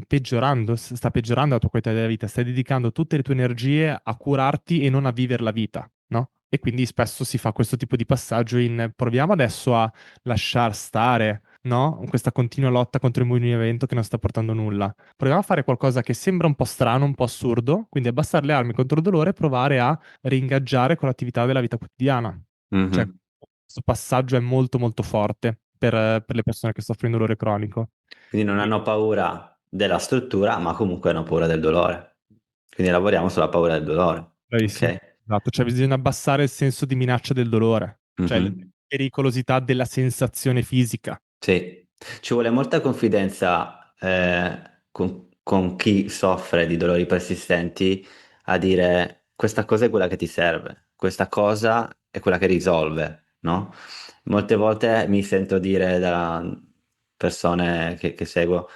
B: peggiorando, sta peggiorando la tua qualità della vita, stai dedicando tutte le tue energie a curarti e non a vivere la vita, no? E quindi spesso si fa questo tipo di passaggio in proviamo adesso a lasciar stare, no? Questa continua lotta contro il movimento che non sta portando nulla. Proviamo a fare qualcosa che sembra un po' strano, un po' assurdo, quindi abbassare le armi contro il dolore e provare a reingaggiare con l'attività della vita quotidiana. Cioè,
A: Mhm.
B: questo passaggio è molto molto forte per le persone che soffrono di dolore cronico.
A: Quindi non
B: E-
A: hanno paura della struttura, ma comunque hanno paura del dolore. Quindi lavoriamo sulla paura del dolore.
B: Bravissimo.
A: Ok?
B: Esatto, cioè bisogna abbassare il senso di minaccia del dolore, cioè la
A: Mhm.
B: pericolosità della sensazione fisica.
A: Sì, ci vuole molta confidenza con chi soffre di dolori persistenti a dire questa cosa è quella che ti serve, questa cosa è quella che risolve, no? Molte volte mi sento dire da persone che seguo,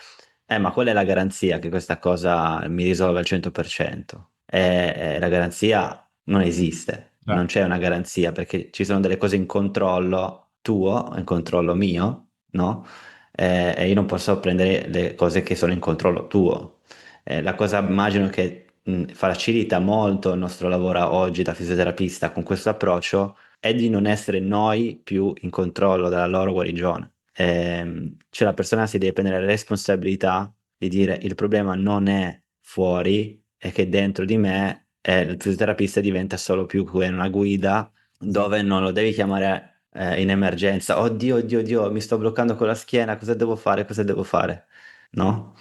A: ma qual è la garanzia che questa cosa mi risolve al 100%? La garanzia non esiste,
B: Cioè,
A: non c'è una garanzia perché ci sono delle cose in controllo tuo, in controllo mio, no? E io non posso prendere le cose che sono in controllo tuo. La cosa immagino che facilita molto il nostro lavoro oggi da fisioterapista con questo approccio è di non essere noi più in controllo della loro guarigione. Cioè la persona si deve prendere la responsabilità di dire il problema non è fuori, è che dentro di me il fisioterapista diventa solo più come una guida dove non lo devi chiamare in emergenza. Oddio, oddio, oddio, mi sto bloccando con la schiena, cosa devo fare? Cosa devo fare? No?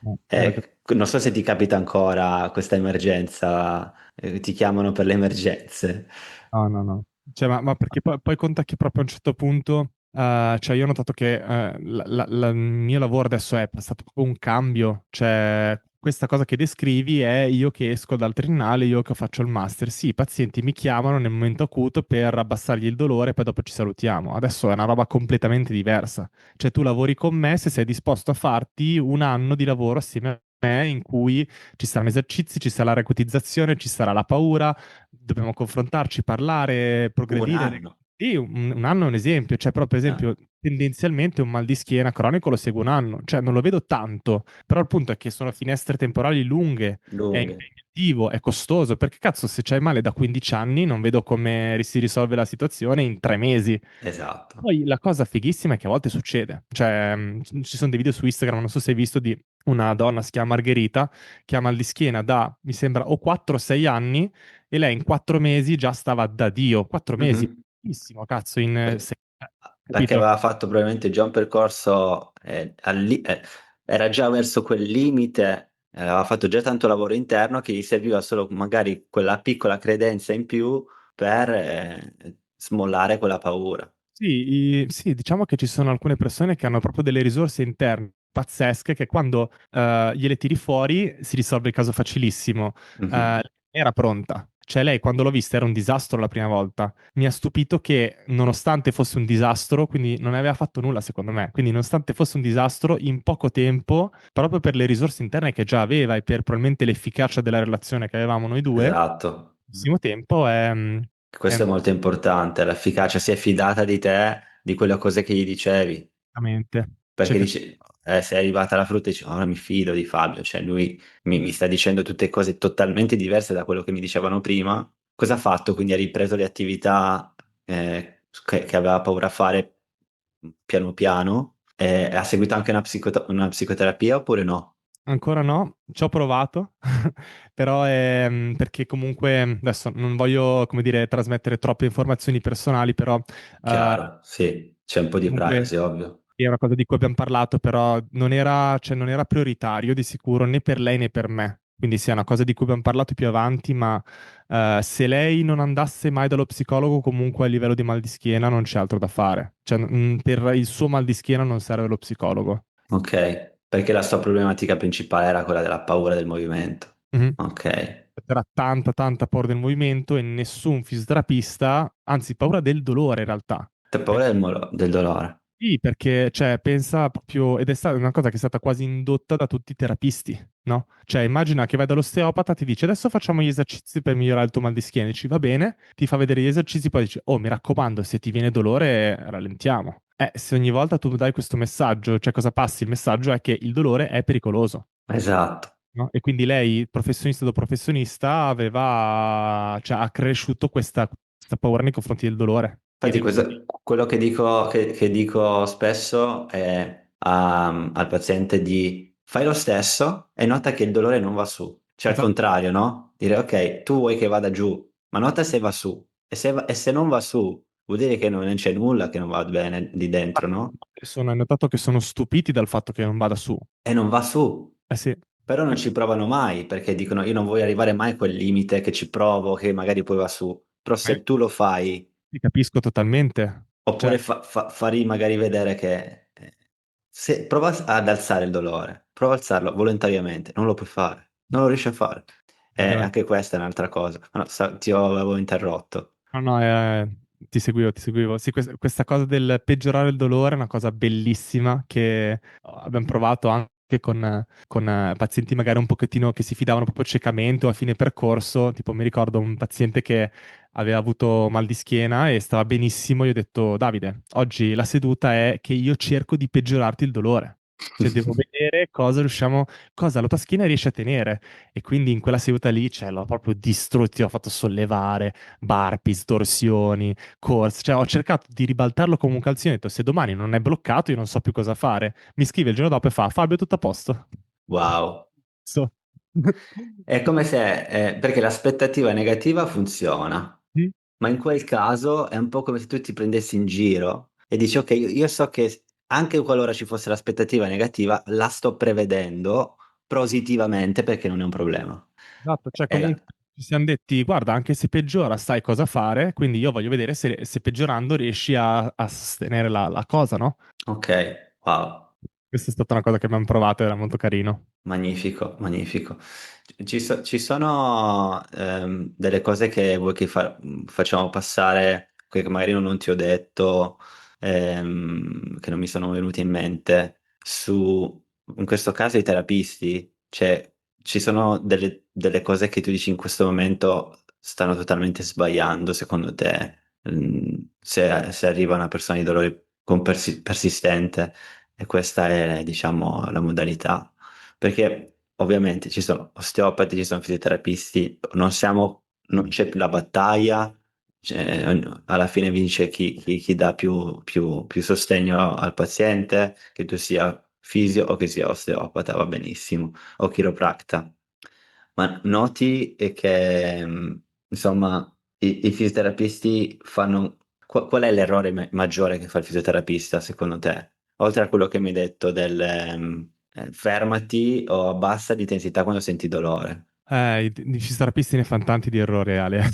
B: no, hai ragione.
A: Non so se ti capita ancora questa emergenza, ti chiamano per le emergenze.
B: No, no, no. Cioè, ma perché poi conta che proprio a un certo punto, cioè io ho notato che il mio lavoro adesso è stato proprio un cambio, cioè questa cosa che descrivi è io che esco dal triennale, io che faccio il master. Sì, i pazienti mi chiamano nel momento acuto per abbassargli il dolore e poi dopo ci salutiamo. Adesso è una roba completamente diversa. Cioè tu lavori con me se sei disposto a farti un anno di lavoro assieme me in cui ci saranno esercizi, ci sarà la recutizzazione, ci sarà la paura, dobbiamo confrontarci, parlare,
A: Un
B: progredire.
A: anno.
B: Sì, un anno è un esempio, cioè però per
A: Eh,
B: esempio tendenzialmente un mal di schiena cronico lo segue un anno, cioè non lo vedo tanto, però il punto è che sono finestre temporali lunghe, è
A: lunghe.
B: impegnativo, è costoso, perché cazzo se c'hai male da 15 anni non vedo come si risolve la situazione in 3 mesi.
A: Esatto.
B: Poi la cosa fighissima è che a volte succede, cioè ci sono dei video su Instagram, non so se hai visto, di una donna, si chiama Margherita, che ha mal di schiena da, mi sembra, o 4 o 6 anni e lei in 4 mesi già stava da Dio. 4 mesi,
A: Mhm.
B: pochissimo, cazzo, in
A: Per-
B: 6,
A: Perché
B: capito?
A: aveva fatto probabilmente già un percorso, era già verso quel limite, aveva fatto già tanto lavoro interno che gli serviva solo magari quella piccola credenza in più per smollare quella paura.
B: Sì, sì, diciamo che ci sono alcune persone che hanno proprio delle risorse interne pazzesche che quando gliele tiri fuori si risolve il caso facilissimo.
A: Mhm.
B: Era pronta. Cioè lei quando l'ho vista era un disastro la prima volta. Mi ha stupito che nonostante fosse un disastro, quindi non aveva fatto nulla secondo me, quindi nonostante fosse un disastro, in poco tempo, proprio per le risorse interne che già aveva e per probabilmente l'efficacia della relazione che avevamo noi due, in
A: Esatto.
B: pochissimo tempo è
A: Questo è molto importante, l'efficacia si è fidata di te, di quelle cose che gli dicevi.
B: veramente. Cioè,
A: Perché dici, sei arrivata alla frutta e dici, ora mi fido di Fabio, cioè lui mi sta dicendo tutte cose totalmente diverse da quello che mi dicevano prima. Cosa ha fatto? Quindi ha ripreso le attività che aveva paura a fare piano piano. Ha seguito anche una psicoterapia oppure no?
B: ancora no, ci ho provato, però è perché comunque adesso non voglio, come dire, trasmettere troppe informazioni personali, però
A: Chiaro, sì, c'è un po' di
B: comunque
A: privacy, ovvio.
B: è una cosa di cui abbiamo parlato, però cioè, non era prioritario di sicuro né per lei né per me. Quindi sì, è una cosa di cui abbiamo parlato più avanti, ma se lei non andasse mai dallo psicologo, comunque a livello di mal di schiena non c'è altro da fare. Cioè, per il suo mal di schiena non serve lo psicologo.
A: Ok, perché la sua problematica principale era quella della paura del movimento.
B: Mhm.
A: Ok.
B: C'era tanta paura del movimento e nessun fisioterapista, anzi paura del dolore in realtà.
A: T'è paura del dolore.
B: Sì, perché cioè, pensa proprio, ed è stata una cosa che è stata quasi indotta da tutti i terapisti, no? Cioè immagina che vai dall'osteopata, ti dice adesso facciamo gli esercizi per migliorare il tuo mal di schiena, dici va bene, ti fa vedere gli esercizi, poi dici oh mi raccomando se ti viene dolore rallentiamo. Se ogni volta tu dai questo messaggio, cioè cosa passi? Il messaggio è che il dolore è pericoloso.
A: Esatto.
B: No? E quindi lei, professionista dopo professionista, cioè, ha cresciuto questa paura nei confronti del dolore. E
A: Infatti, quello che dico spesso è al paziente di fai lo stesso e nota che il dolore non va su. Cioè al
B: Esatto.
A: contrario, no? Dire ok, tu vuoi che vada giù, ma nota se va su. E se non va su, vuol dire che non c'è nulla che non va bene lì dentro, no?
B: Hai notato che sono stupiti dal fatto che non vada su.
A: E non va su.
B: Eh sì,
A: Però non ci provano mai perché dicono io non voglio arrivare mai a quel limite che ci provo, che magari poi va su. Però
B: ma io
A: se tu lo fai,
B: ti capisco totalmente. Cioè,
A: oppure fari magari vedere che se prova ad alzare il dolore, prova a alzarlo volontariamente, non lo puoi fare, non lo riesci a fare. E
B: ragione.
A: anche questa è un'altra cosa. No, avevo interrotto.
B: No, no, ti seguivo, ti seguivo. Sì, questa cosa del peggiorare il dolore è una cosa bellissima che abbiamo provato anche con pazienti magari un pochettino che si fidavano proprio ciecamente o a fine percorso. Tipo, mi ricordo un paziente che aveva avuto mal di schiena e stava benissimo. Io ho detto, Davide, oggi la seduta è che io cerco di peggiorarti il dolore. Cioè, devo vedere cosa la tua schiena riesce a tenere. E quindi in quella seduta lì, cioè, l'ho proprio distrutto, l'ho fatto sollevare burpees, torsioni, corse, cioè ho cercato di ribaltarlo come un calzino, ho detto se domani non è bloccato io non so più cosa fare. Mi scrive il giorno dopo e fa Fabio tutto a posto.
A: Wow.
B: So.
A: È come se, perché l'aspettativa negativa funziona,
B: Mm,
A: ma in quel caso è un po' come se tu ti prendessi in giro e dici, ok, io so che anche qualora ci fosse l'aspettativa negativa, la sto prevedendo positivamente perché non è un problema.
B: esatto, cioè
A: E la-
B: comunque ci siamo detti guarda anche se peggiora sai cosa fare, quindi io voglio vedere se peggiorando riesci a sostenere la cosa, no?
A: Ok, wow.
B: Questa è stata una cosa che abbiamo provato, era molto carino.
A: Magnifico, magnifico. Ci sono delle cose che vuoi che facciamo passare, che magari non ti ho detto, che non mi sono venute in mente, in questo caso i terapisti. Cioè, ci sono delle cose che tu dici in questo momento stanno totalmente sbagliando, secondo te, se arriva una persona di dolore persistente e questa è, diciamo, la modalità. Perché ovviamente ci sono osteopati, ci sono fisioterapisti, non c'è più la battaglia, cioè, alla fine vince chi dà più sostegno al paziente, che tu sia fisio o che sia osteopata, va benissimo, o chiropracta. Ma noti che, insomma, i fisioterapisti fanno... Qual è l'errore maggiore che fa il fisioterapista, secondo te? Oltre a quello che mi hai detto del fermati o abbassa l'intensità quando senti dolore.
B: I fisioterapisti ne fanno tanti di errori, Ale.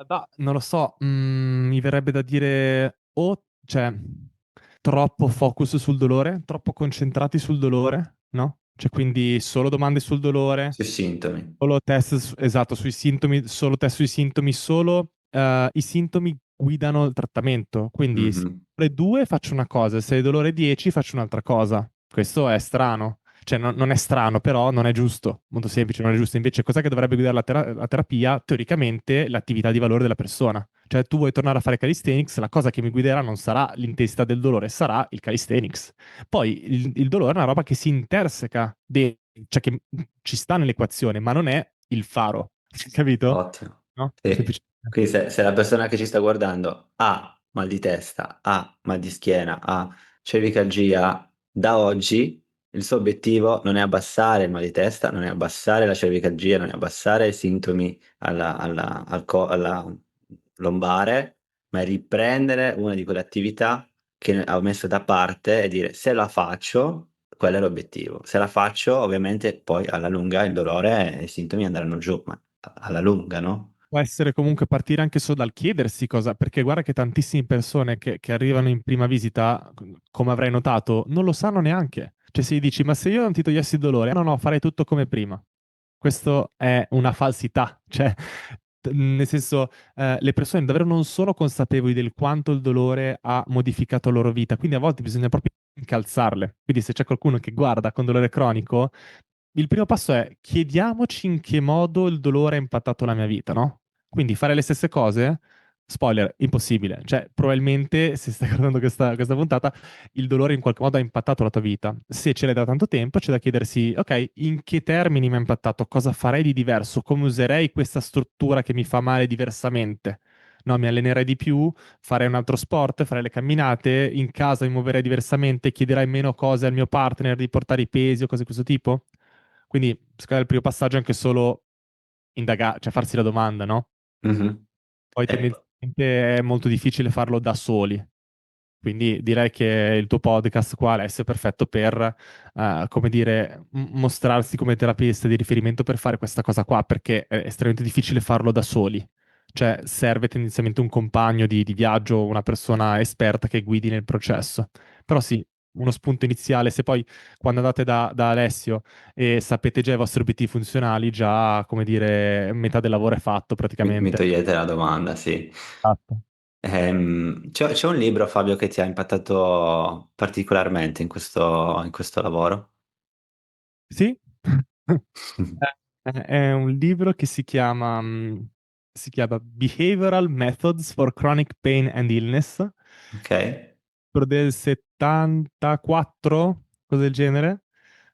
B: Bah, non lo so, mi verrebbe da dire o cioè troppo focus sul dolore, troppo concentrati sul dolore, no? Cioè quindi solo domande sul dolore,
A: Sui sintomi.
B: solo test, esatto, sui sintomi, solo test sui sintomi, solo i sintomi guidano il trattamento. Quindi se
A: Mhm.
B: hai dolore 2 faccio una cosa, se hai dolore 10 faccio un'altra cosa. Questo è strano. Cioè, non è strano, però non è giusto. Molto semplice, non è giusto. Invece, cos'è che dovrebbe guidare la terapia? Teoricamente, l'attività di valore della persona. Cioè, tu vuoi tornare a fare calisthenics, la cosa che mi guiderà non sarà l'intensità del dolore, sarà il calisthenics. Poi, il dolore è una roba che si interseca, cioè che ci sta nell'equazione, ma non è il faro. Capito?
A: Ottimo.
B: No?
A: Sì.
B: Semplicemente.
A: Quindi se la persona che ci sta guardando ha mal di testa, ha mal di schiena, ha cervicalgia, da oggi il suo obiettivo non è abbassare il mal di testa, non è abbassare la cervicalgia, non è abbassare i sintomi alla lombare, ma è riprendere una di quelle attività che ha messo da parte e dire se la faccio, quello è l'obiettivo. Se la faccio, ovviamente poi alla lunga il dolore e i sintomi andranno giù, ma alla lunga, no?
B: Può essere comunque partire anche solo dal chiedersi cosa, perché guarda che tantissime persone che arrivano in prima visita, come avrai notato, non lo sanno neanche. Cioè se gli dici, ma se io non ti togliessi il dolore, no, no, farei tutto come prima. Questo è una falsità, cioè, nel senso, le persone davvero non sono consapevoli del quanto il dolore ha modificato la loro vita, quindi a volte bisogna proprio incalzarle. Quindi se c'è qualcuno che guarda con dolore cronico, il primo passo è chiediamoci in che modo il dolore ha impattato la mia vita, no? Quindi fare le stesse cose, spoiler, impossibile. Cioè, probabilmente, se stai guardando questa puntata, il dolore in qualche modo ha impattato la tua vita. Se ce l'hai da tanto tempo, c'è da chiedersi, ok, in che termini mi ha impattato? Cosa farei di diverso? Come userei questa struttura che mi fa male diversamente? No, mi allenerei di più, farei un altro sport, farei le camminate, in casa mi muoverei diversamente, chiederei meno cose al mio partner di portare i pesi o cose di questo tipo? Quindi, secondo me, il primo passaggio è anche solo indagare, cioè farsi la domanda, no?
A: Mhm.
B: Poi
A: Ecco.
B: tendenzialmente è molto difficile farlo da soli. Quindi direi che il tuo podcast qua, Alessio, è perfetto per, come dire, mostrarsi come terapista di riferimento per fare questa cosa qua, perché è estremamente difficile farlo da soli. Cioè, serve tendenzialmente un compagno di viaggio, una persona esperta che guidi nel processo. Però sì, uno spunto iniziale, se poi quando andate da Alessio e sapete già i vostri obiettivi funzionali, già, come dire, metà del lavoro è fatto
A: Mi
B: praticamente.
A: togliete la domanda, sì.
B: Esatto.
A: C'è un libro, Fabio, che ti ha impattato particolarmente in questo lavoro?
B: Sì, è un libro che si chiama Behavioral Methods for Chronic Pain and Illness,
A: Ok?
B: quello del 74, cosa del genere,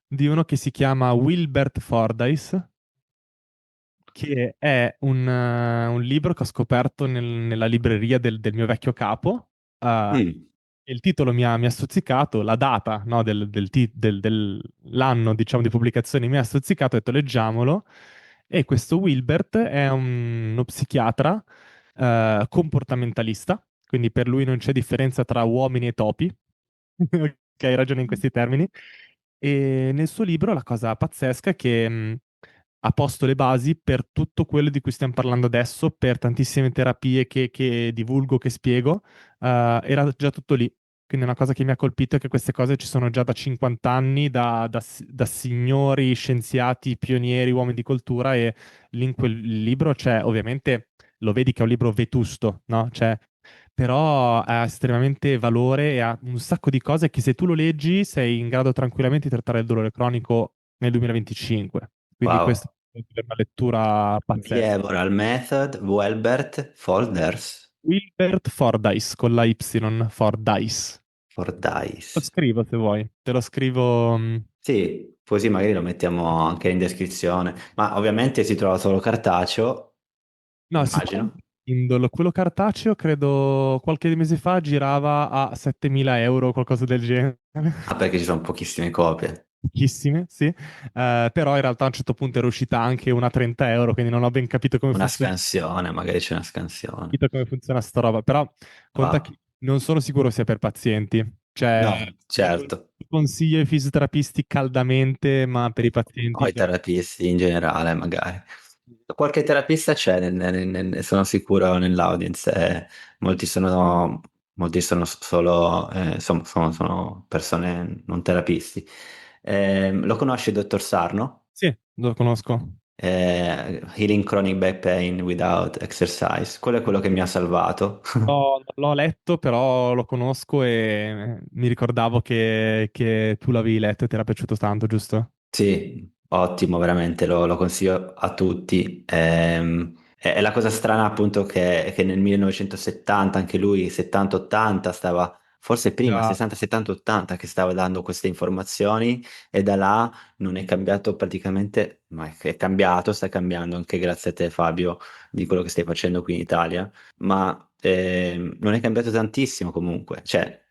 B: di uno che si chiama Wilbert Fordyce, che è un libro che ho scoperto nella libreria del mio vecchio capo.
A: Mm.
B: Il titolo mi ha stuzzicato, la data, no, dell'anno, diciamo, di pubblicazione mi ha stuzzicato, ho detto leggiamolo. E questo Wilbert è uno psichiatra comportamentalista, quindi per lui non c'è differenza tra uomini e topi. Ok, ragiona in questi termini. E nel suo libro la cosa pazzesca è che ha posto le basi per tutto quello di cui stiamo parlando adesso, per tantissime terapie che divulgo, che spiego, era già tutto lì. Quindi una cosa che mi ha colpito è che queste cose ci sono già da 50 anni, da signori, scienziati, pionieri, uomini di cultura, e lì in quel libro c'è, ovviamente, lo vedi che è un libro vetusto, no? Cioè, però ha estremamente valore e ha un sacco di cose che se tu lo leggi sei in grado tranquillamente di trattare il dolore cronico nel 2025. Quindi questa
A: Wow.
B: è una lettura pazzesca.
A: Behavioral Method, Welbert, Folders,
B: Wilbert Fordyce con la Y, Fordyce. Lo
A: Fordyce.
B: scrivo se vuoi, te lo scrivo.
A: Sì, così magari lo mettiamo anche in descrizione. Ma ovviamente si trova solo cartaceo,
B: No,
A: immagino.
B: sicuramente Kindle. Quello cartaceo credo qualche mese fa girava a 7.000 euro, qualcosa del genere.
A: Ah, perché ci sono pochissime copie.
B: Pochissime, sì. Però in realtà a un certo punto era uscita anche una 30 euro, quindi non ho ben
A: Una scansione, magari c'è una scansione.
B: capito come funziona sta roba. Però conta che
A: Wow.
B: non sono sicuro sia per pazienti. Cioè,
A: No, certo.
B: consiglio ai fisioterapisti caldamente, ma per i
A: O
B: pazienti
A: i
B: cioè,
A: terapisti in generale, magari. Qualche terapista c'è, sono sicuro, nell'audience. Molti sono solo, sono persone non terapisti. Lo conosci il dottor Sarno?
B: sì, lo conosco.
A: Healing Chronic Back Pain Without Exercise. Quello è quello che mi ha salvato.
B: L'ho letto, però lo conosco e mi ricordavo che tu l'avevi letto e ti era piaciuto tanto, giusto?
A: Sì, ottimo, veramente, lo consiglio a tutti. È la cosa strana appunto che nel 1970, anche lui 70-80, stava, forse prima,
B: Già,
A: 60-70-80, che stava dando queste informazioni e da là non è cambiato praticamente, ma è cambiato, sta cambiando anche grazie a te Fabio, di quello che stai facendo qui in Italia, ma non è cambiato tantissimo comunque. Cioè,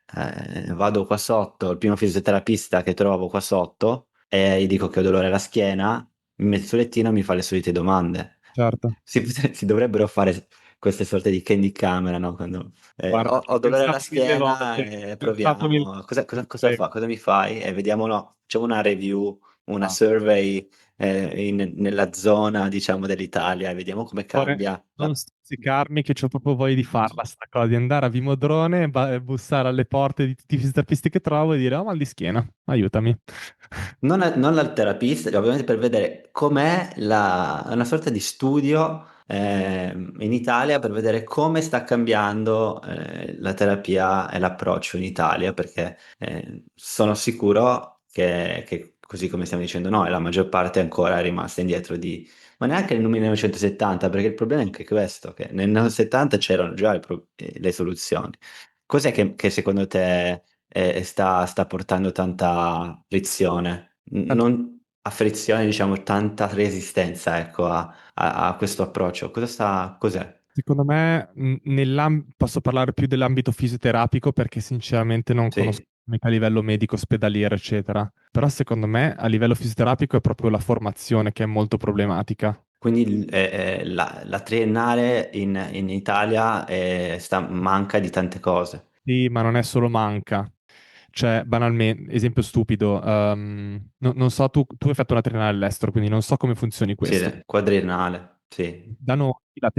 A: vado qua sotto, il primo fisioterapista che trovo qua sotto e gli dico che ho dolore alla schiena, mi mette sul lettino e mi fa le solite domande.
B: certo.
A: Si dovrebbero fare queste sorte di candy camera, no? Quando,
B: Guarda, ci ho
A: ho dolore alla
B: pensato mille
A: schiena
B: volte.
A: e
B: Ho pensato mille
A: proviamo, cosa
B: volte.
A: fa? Cosa mi fai? E vediamo, no, facciamo una review, una
B: Ah,
A: survey nella zona, diciamo, dell'Italia e vediamo come cambia.
B: non stuzzicarmi che c'ho proprio voglia di farla sta cosa, di andare a Vimodrone, bussare alle porte di tutti i fisioterapisti che trovo e dire, oh, mal di schiena, aiutami.
A: Non al terapista, ovviamente per vedere com'è una sorta di studio in Italia per vedere come sta cambiando la terapia e l'approccio in Italia, perché sono sicuro che, così come stiamo dicendo noi, la maggior parte è ancora rimasta indietro ma neanche nel 1970, perché il problema è anche questo, che nel 1970 c'erano già le soluzioni. Cos'è che secondo te sta portando tanta frizione, non a frizione, diciamo, tanta resistenza, ecco, a questo approccio. Cos'è?
B: Secondo me, posso parlare più dell'ambito fisioterapico perché sinceramente non conosco
A: Sì,
B: mica a livello medico, ospedaliero, eccetera. Però secondo me a livello fisioterapico è proprio la formazione che è molto problematica.
A: quindi la triennale in Italia manca di tante cose.
B: Sì, ma non è solo manca. Cioè, banalmente, esempio stupido, non so, tu hai fatto una triennale all'estero, quindi non so come funzioni
A: Sì,
B: questo.
A: quadriennale, sì.
B: Da noi, nella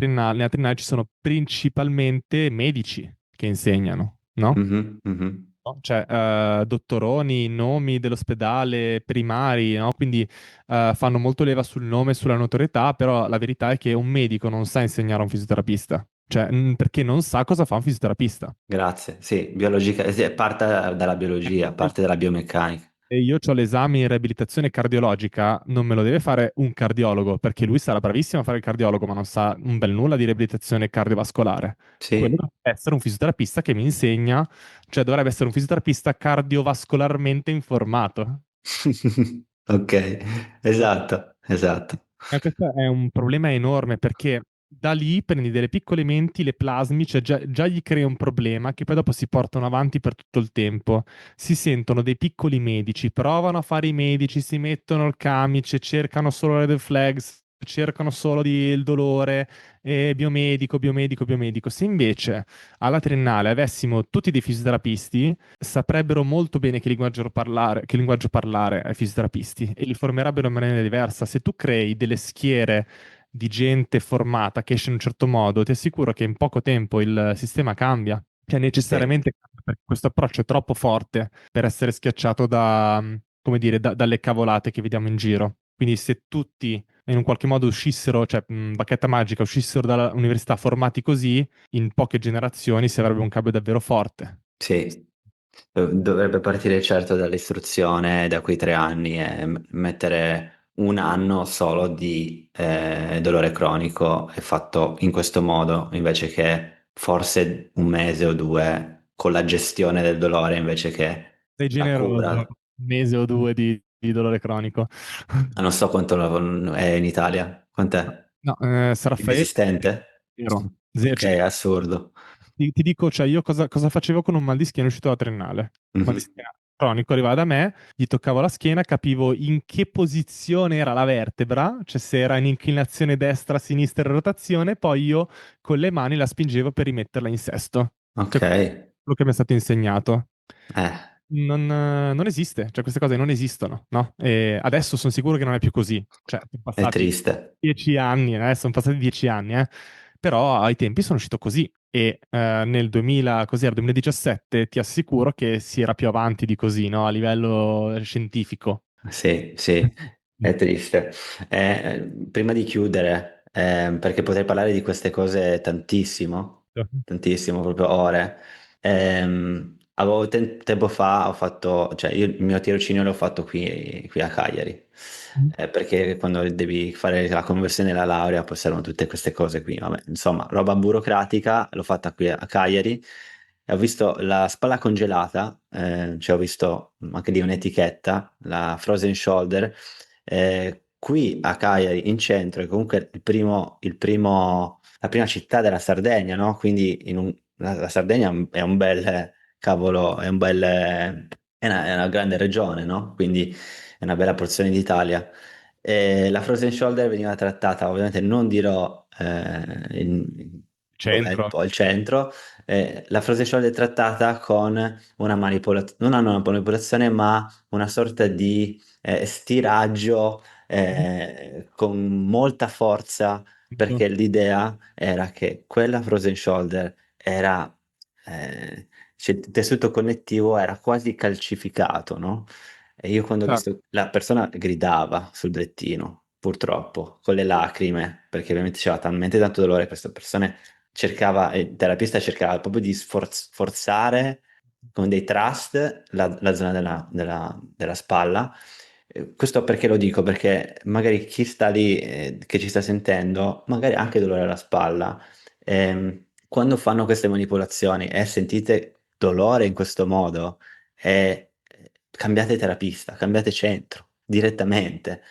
B: triennale ci sono principalmente medici che insegnano, no?
A: Mhm, mhm.
B: No? Cioè, dottoroni, nomi dell'ospedale, primari, no? Quindi fanno molto leva sul nome e sulla notorietà, però la verità è che un medico non sa insegnare a un fisioterapista, cioè, perché non sa cosa fa un fisioterapista.
A: Grazie, sì, biologica, sì, parte dalla biologia, parte dalla biomeccanica.
B: E io ho l'esame in riabilitazione cardiologica, non me lo deve fare un cardiologo, perché lui sarà bravissimo a fare il cardiologo, ma non sa un bel nulla di riabilitazione cardiovascolare. Quello
A: Sì.
B: dovrebbe essere un fisioterapista che mi insegna, cioè dovrebbe essere un fisioterapista cardiovascolarmente informato.
A: Ok, esatto, esatto.
B: Questo è un problema enorme perché da lì prendi delle piccole menti, le plasmi, cioè già gli crei un problema che poi dopo si portano avanti per tutto il tempo. Si sentono dei piccoli medici, provano a fare i medici, si mettono il camice, cercano solo le red flags, cercano solo il dolore, e biomedico, biomedico, biomedico. Se invece alla triennale avessimo tutti dei fisioterapisti, saprebbero molto bene che linguaggio parlare ai fisioterapisti e li formerebbero in maniera diversa. Se tu crei delle schiere di gente formata che esce in un certo modo, ti assicuro che in poco tempo il sistema cambia. Cioè
A: Sì.
B: necessariamente cambia, perché questo approccio è troppo forte per essere schiacciato da, come dire, dalle cavolate che vediamo in giro. Quindi se tutti in un qualche modo uscissero, cioè bacchetta magica, uscissero dall'università formati così, in poche generazioni si avrebbe un cambio davvero forte.
A: Sì, dovrebbe partire certo dall'istruzione da quei 3 anni e mettere un anno solo di dolore cronico è fatto in questo modo, invece che forse un mese o due con la gestione del dolore invece che
B: Sei
A: la
B: generoso,
A: cura.
B: un mese o due di dolore cronico.
A: Ah, non so quanto è in Italia, quant'è?
B: No, San Raffaele,
A: Inesistente?
B: zero.
A: Ok,
B: Cioè,
A: assurdo.
B: ti dico, cioè, io cosa facevo con un mal di schiena uscito da triennale? Mal di
A: Mhm.
B: schiena cronico arrivava da me, gli toccavo la schiena, capivo in che posizione era la vertebra, cioè se era in inclinazione destra, sinistra, rotazione, poi io con le mani la spingevo per rimetterla in sesto.
A: Ok,
B: Cioè, quello che mi è stato insegnato.
A: eh,
B: Non esiste, cioè queste cose non esistono, no? E adesso sono sicuro che non è più così. Cioè, sono
A: è
B: passati
A: triste.
B: 10 anni, sono passati 10 anni, però ai tempi sono uscito così. E nel 2000, cos'era, 2017, ti assicuro che si era più avanti di così, no? A livello scientifico.
A: Sì, sì, è triste. Prima di chiudere, perché potrei parlare di queste cose tantissimo, tantissimo, proprio ore. Avevo tempo fa ho fatto, cioè io il mio tirocinio l'ho fatto qui a Cagliari, perché quando devi fare la conversione e la laurea poi servono tutte queste cose qui. Vabbè, insomma, roba burocratica, l'ho fatta qui a Cagliari. E ho visto la spalla congelata, cioè ho visto anche lì un'etichetta, la Frozen Shoulder, qui a Cagliari in centro, è comunque la prima città della Sardegna, no? Quindi la Sardegna è un bel cavolo, è una grande regione, no? Quindi è una bella porzione d'Italia. E la Frozen Shoulder veniva trattata, ovviamente non dirò dov'è
B: Centro.
A: poi il centro, la Frozen Shoulder è trattata con una manipolazione, non una manipolazione, ma una sorta di stiraggio con molta forza, perché l'idea era che quella Frozen Shoulder era, cioè, il tessuto connettivo era quasi calcificato, no? E io quando ho
B: Certo.
A: visto la persona gridava sul lettino, purtroppo, con le lacrime, perché ovviamente c'era talmente tanto dolore, questa persona cercava, il terapista cercava proprio di forzare con dei thrust la zona della spalla. Questo perché lo dico? Perché magari chi sta lì, che ci sta sentendo, magari ha anche dolore alla spalla. Quando fanno queste manipolazioni e sentite dolore in questo modo, cambiate terapista, cambiate centro direttamente.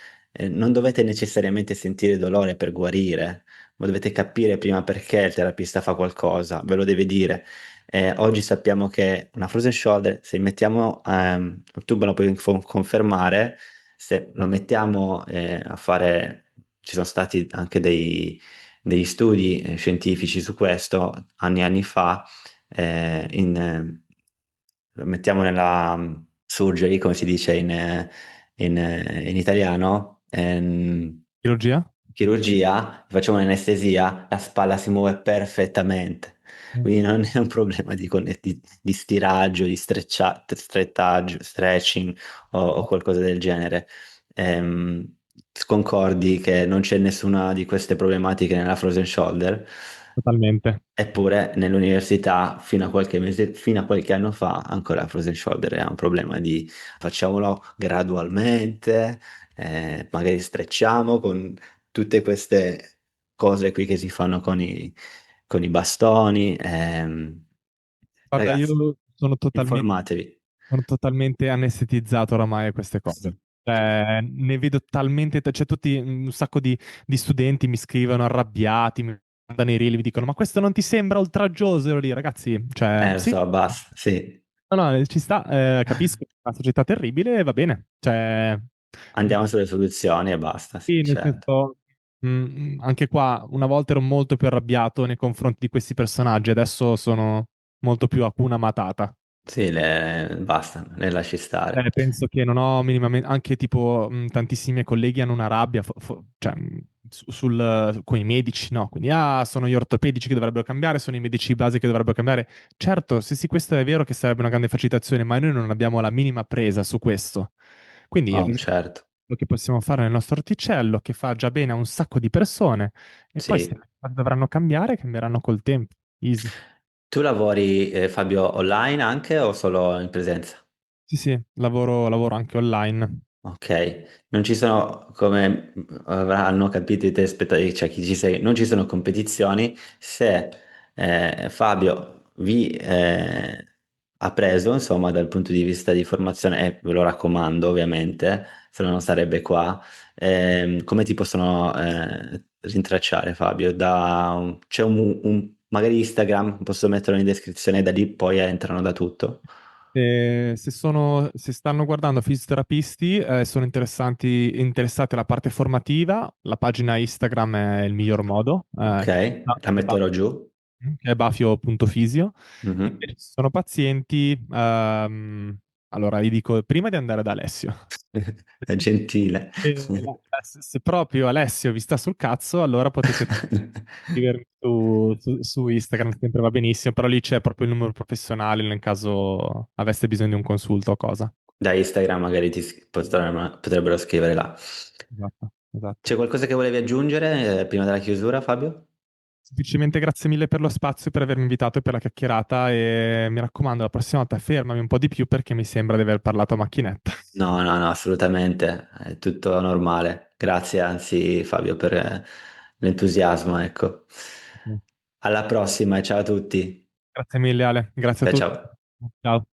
A: Non dovete necessariamente sentire dolore per guarire, ma dovete capire prima perché il terapista fa qualcosa, ve lo deve dire. Oggi sappiamo che una frozen shoulder, se mettiamo, tu me lo puoi confermare, se lo mettiamo a fare, ci sono stati anche degli studi scientifici su questo anni e anni fa, lo mettiamo nella surgery, come si dice in italiano,
B: Chirurgia?
A: chirurgia, facciamo un'anestesia, la spalla si muove perfettamente. Quindi non è un problema di stiraggio, di strettaggio, stretching o qualcosa del genere. Ehm, Concordi che non c'è nessuna di queste problematiche nella frozen shoulder?
B: Totalmente.
A: Eppure nell'università fino a qualche mese, fino a qualche anno fa, ancora la frozen shoulder era un problema di facciamolo gradualmente, magari strecciamo con tutte queste cose qui che si fanno con i bastoni.
B: Guarda,
A: Ragazzi,
B: io
A: informatevi.
B: sono totalmente anestetizzato oramai a queste cose. Cioè, ne vedo talmente, cioè tutti un sacco di studenti mi scrivono arrabbiati, mi mandano i reel, mi dicono: ma questo non ti sembra oltraggioso? Ero lì, ragazzi, cioè,
A: Lo
B: sì,
A: so, basta, sì.
B: no, no, ci sta, capisco, è una società terribile, va bene, cioè,
A: Andiamo sulle soluzioni e basta, sì,
B: sì, nel
A: certo.
B: senso, anche qua, una volta ero molto più arrabbiato nei confronti di questi personaggi, adesso sono molto più Hakuna Matata.
A: Sì, basta, le lasci stare.
B: Penso che non ho minimamente, anche tipo tantissimi miei colleghi hanno una rabbia, cioè, con i medici, no? Quindi, sono gli ortopedici che dovrebbero cambiare, sono i medici base che dovrebbero cambiare. Certo, sì, sì, questo è vero che sarebbe una grande facilitazione, ma noi non abbiamo la minima presa su questo. Quindi,
A: Oh, certo.
B: quello che possiamo fare nel nostro orticello, che fa già bene a un sacco di persone, e poi se
A: Sì.
B: le cose dovranno cambiare, cambieranno col tempo. Easy.
A: Tu lavori, Fabio, online anche o solo in presenza?
B: Sì, sì, lavoro anche online.
A: Ok, non ci sono, come avranno capito i telespettatori, cioè chi ci segue, non ci sono competizioni. Se Fabio vi ha preso, insomma, dal punto di vista di formazione, e ve lo raccomando, ovviamente, se no non sarebbe qua, come ti possono rintracciare, Fabio? C'è magari Instagram, posso metterlo in descrizione, da lì poi entrano da tutto.
B: Se stanno guardando fisioterapisti, sono interessati alla parte formativa, la pagina Instagram è il miglior modo,
A: Ok, la metterò giù.
B: che è bafio.fisio.
A: Mhm.
B: E se sono pazienti, allora gli dico prima di andare da Alessio.
A: È gentile.
B: Se proprio Alessio vi sta sul cazzo, allora potete scrivermi su Instagram, sempre va benissimo, però lì c'è proprio il numero professionale nel caso aveste bisogno di un consulto o cosa.
A: Da Instagram magari potrebbero scrivere là.
B: Esatto, esatto.
A: C'è qualcosa che volevi aggiungere, prima della chiusura, Fabio?
B: Semplicemente grazie mille per lo spazio, per avermi invitato e per la chiacchierata e mi raccomando, la prossima volta fermami un po' di più perché mi sembra di aver parlato a macchinetta.
A: No, no, no, assolutamente, è tutto normale. Grazie, anzi, Fabio, per l'entusiasmo, ecco. Alla prossima e ciao a tutti.
B: Grazie mille Ale, grazie a
A: Ciao
B: tutti.
A: ciao.
B: Ciao.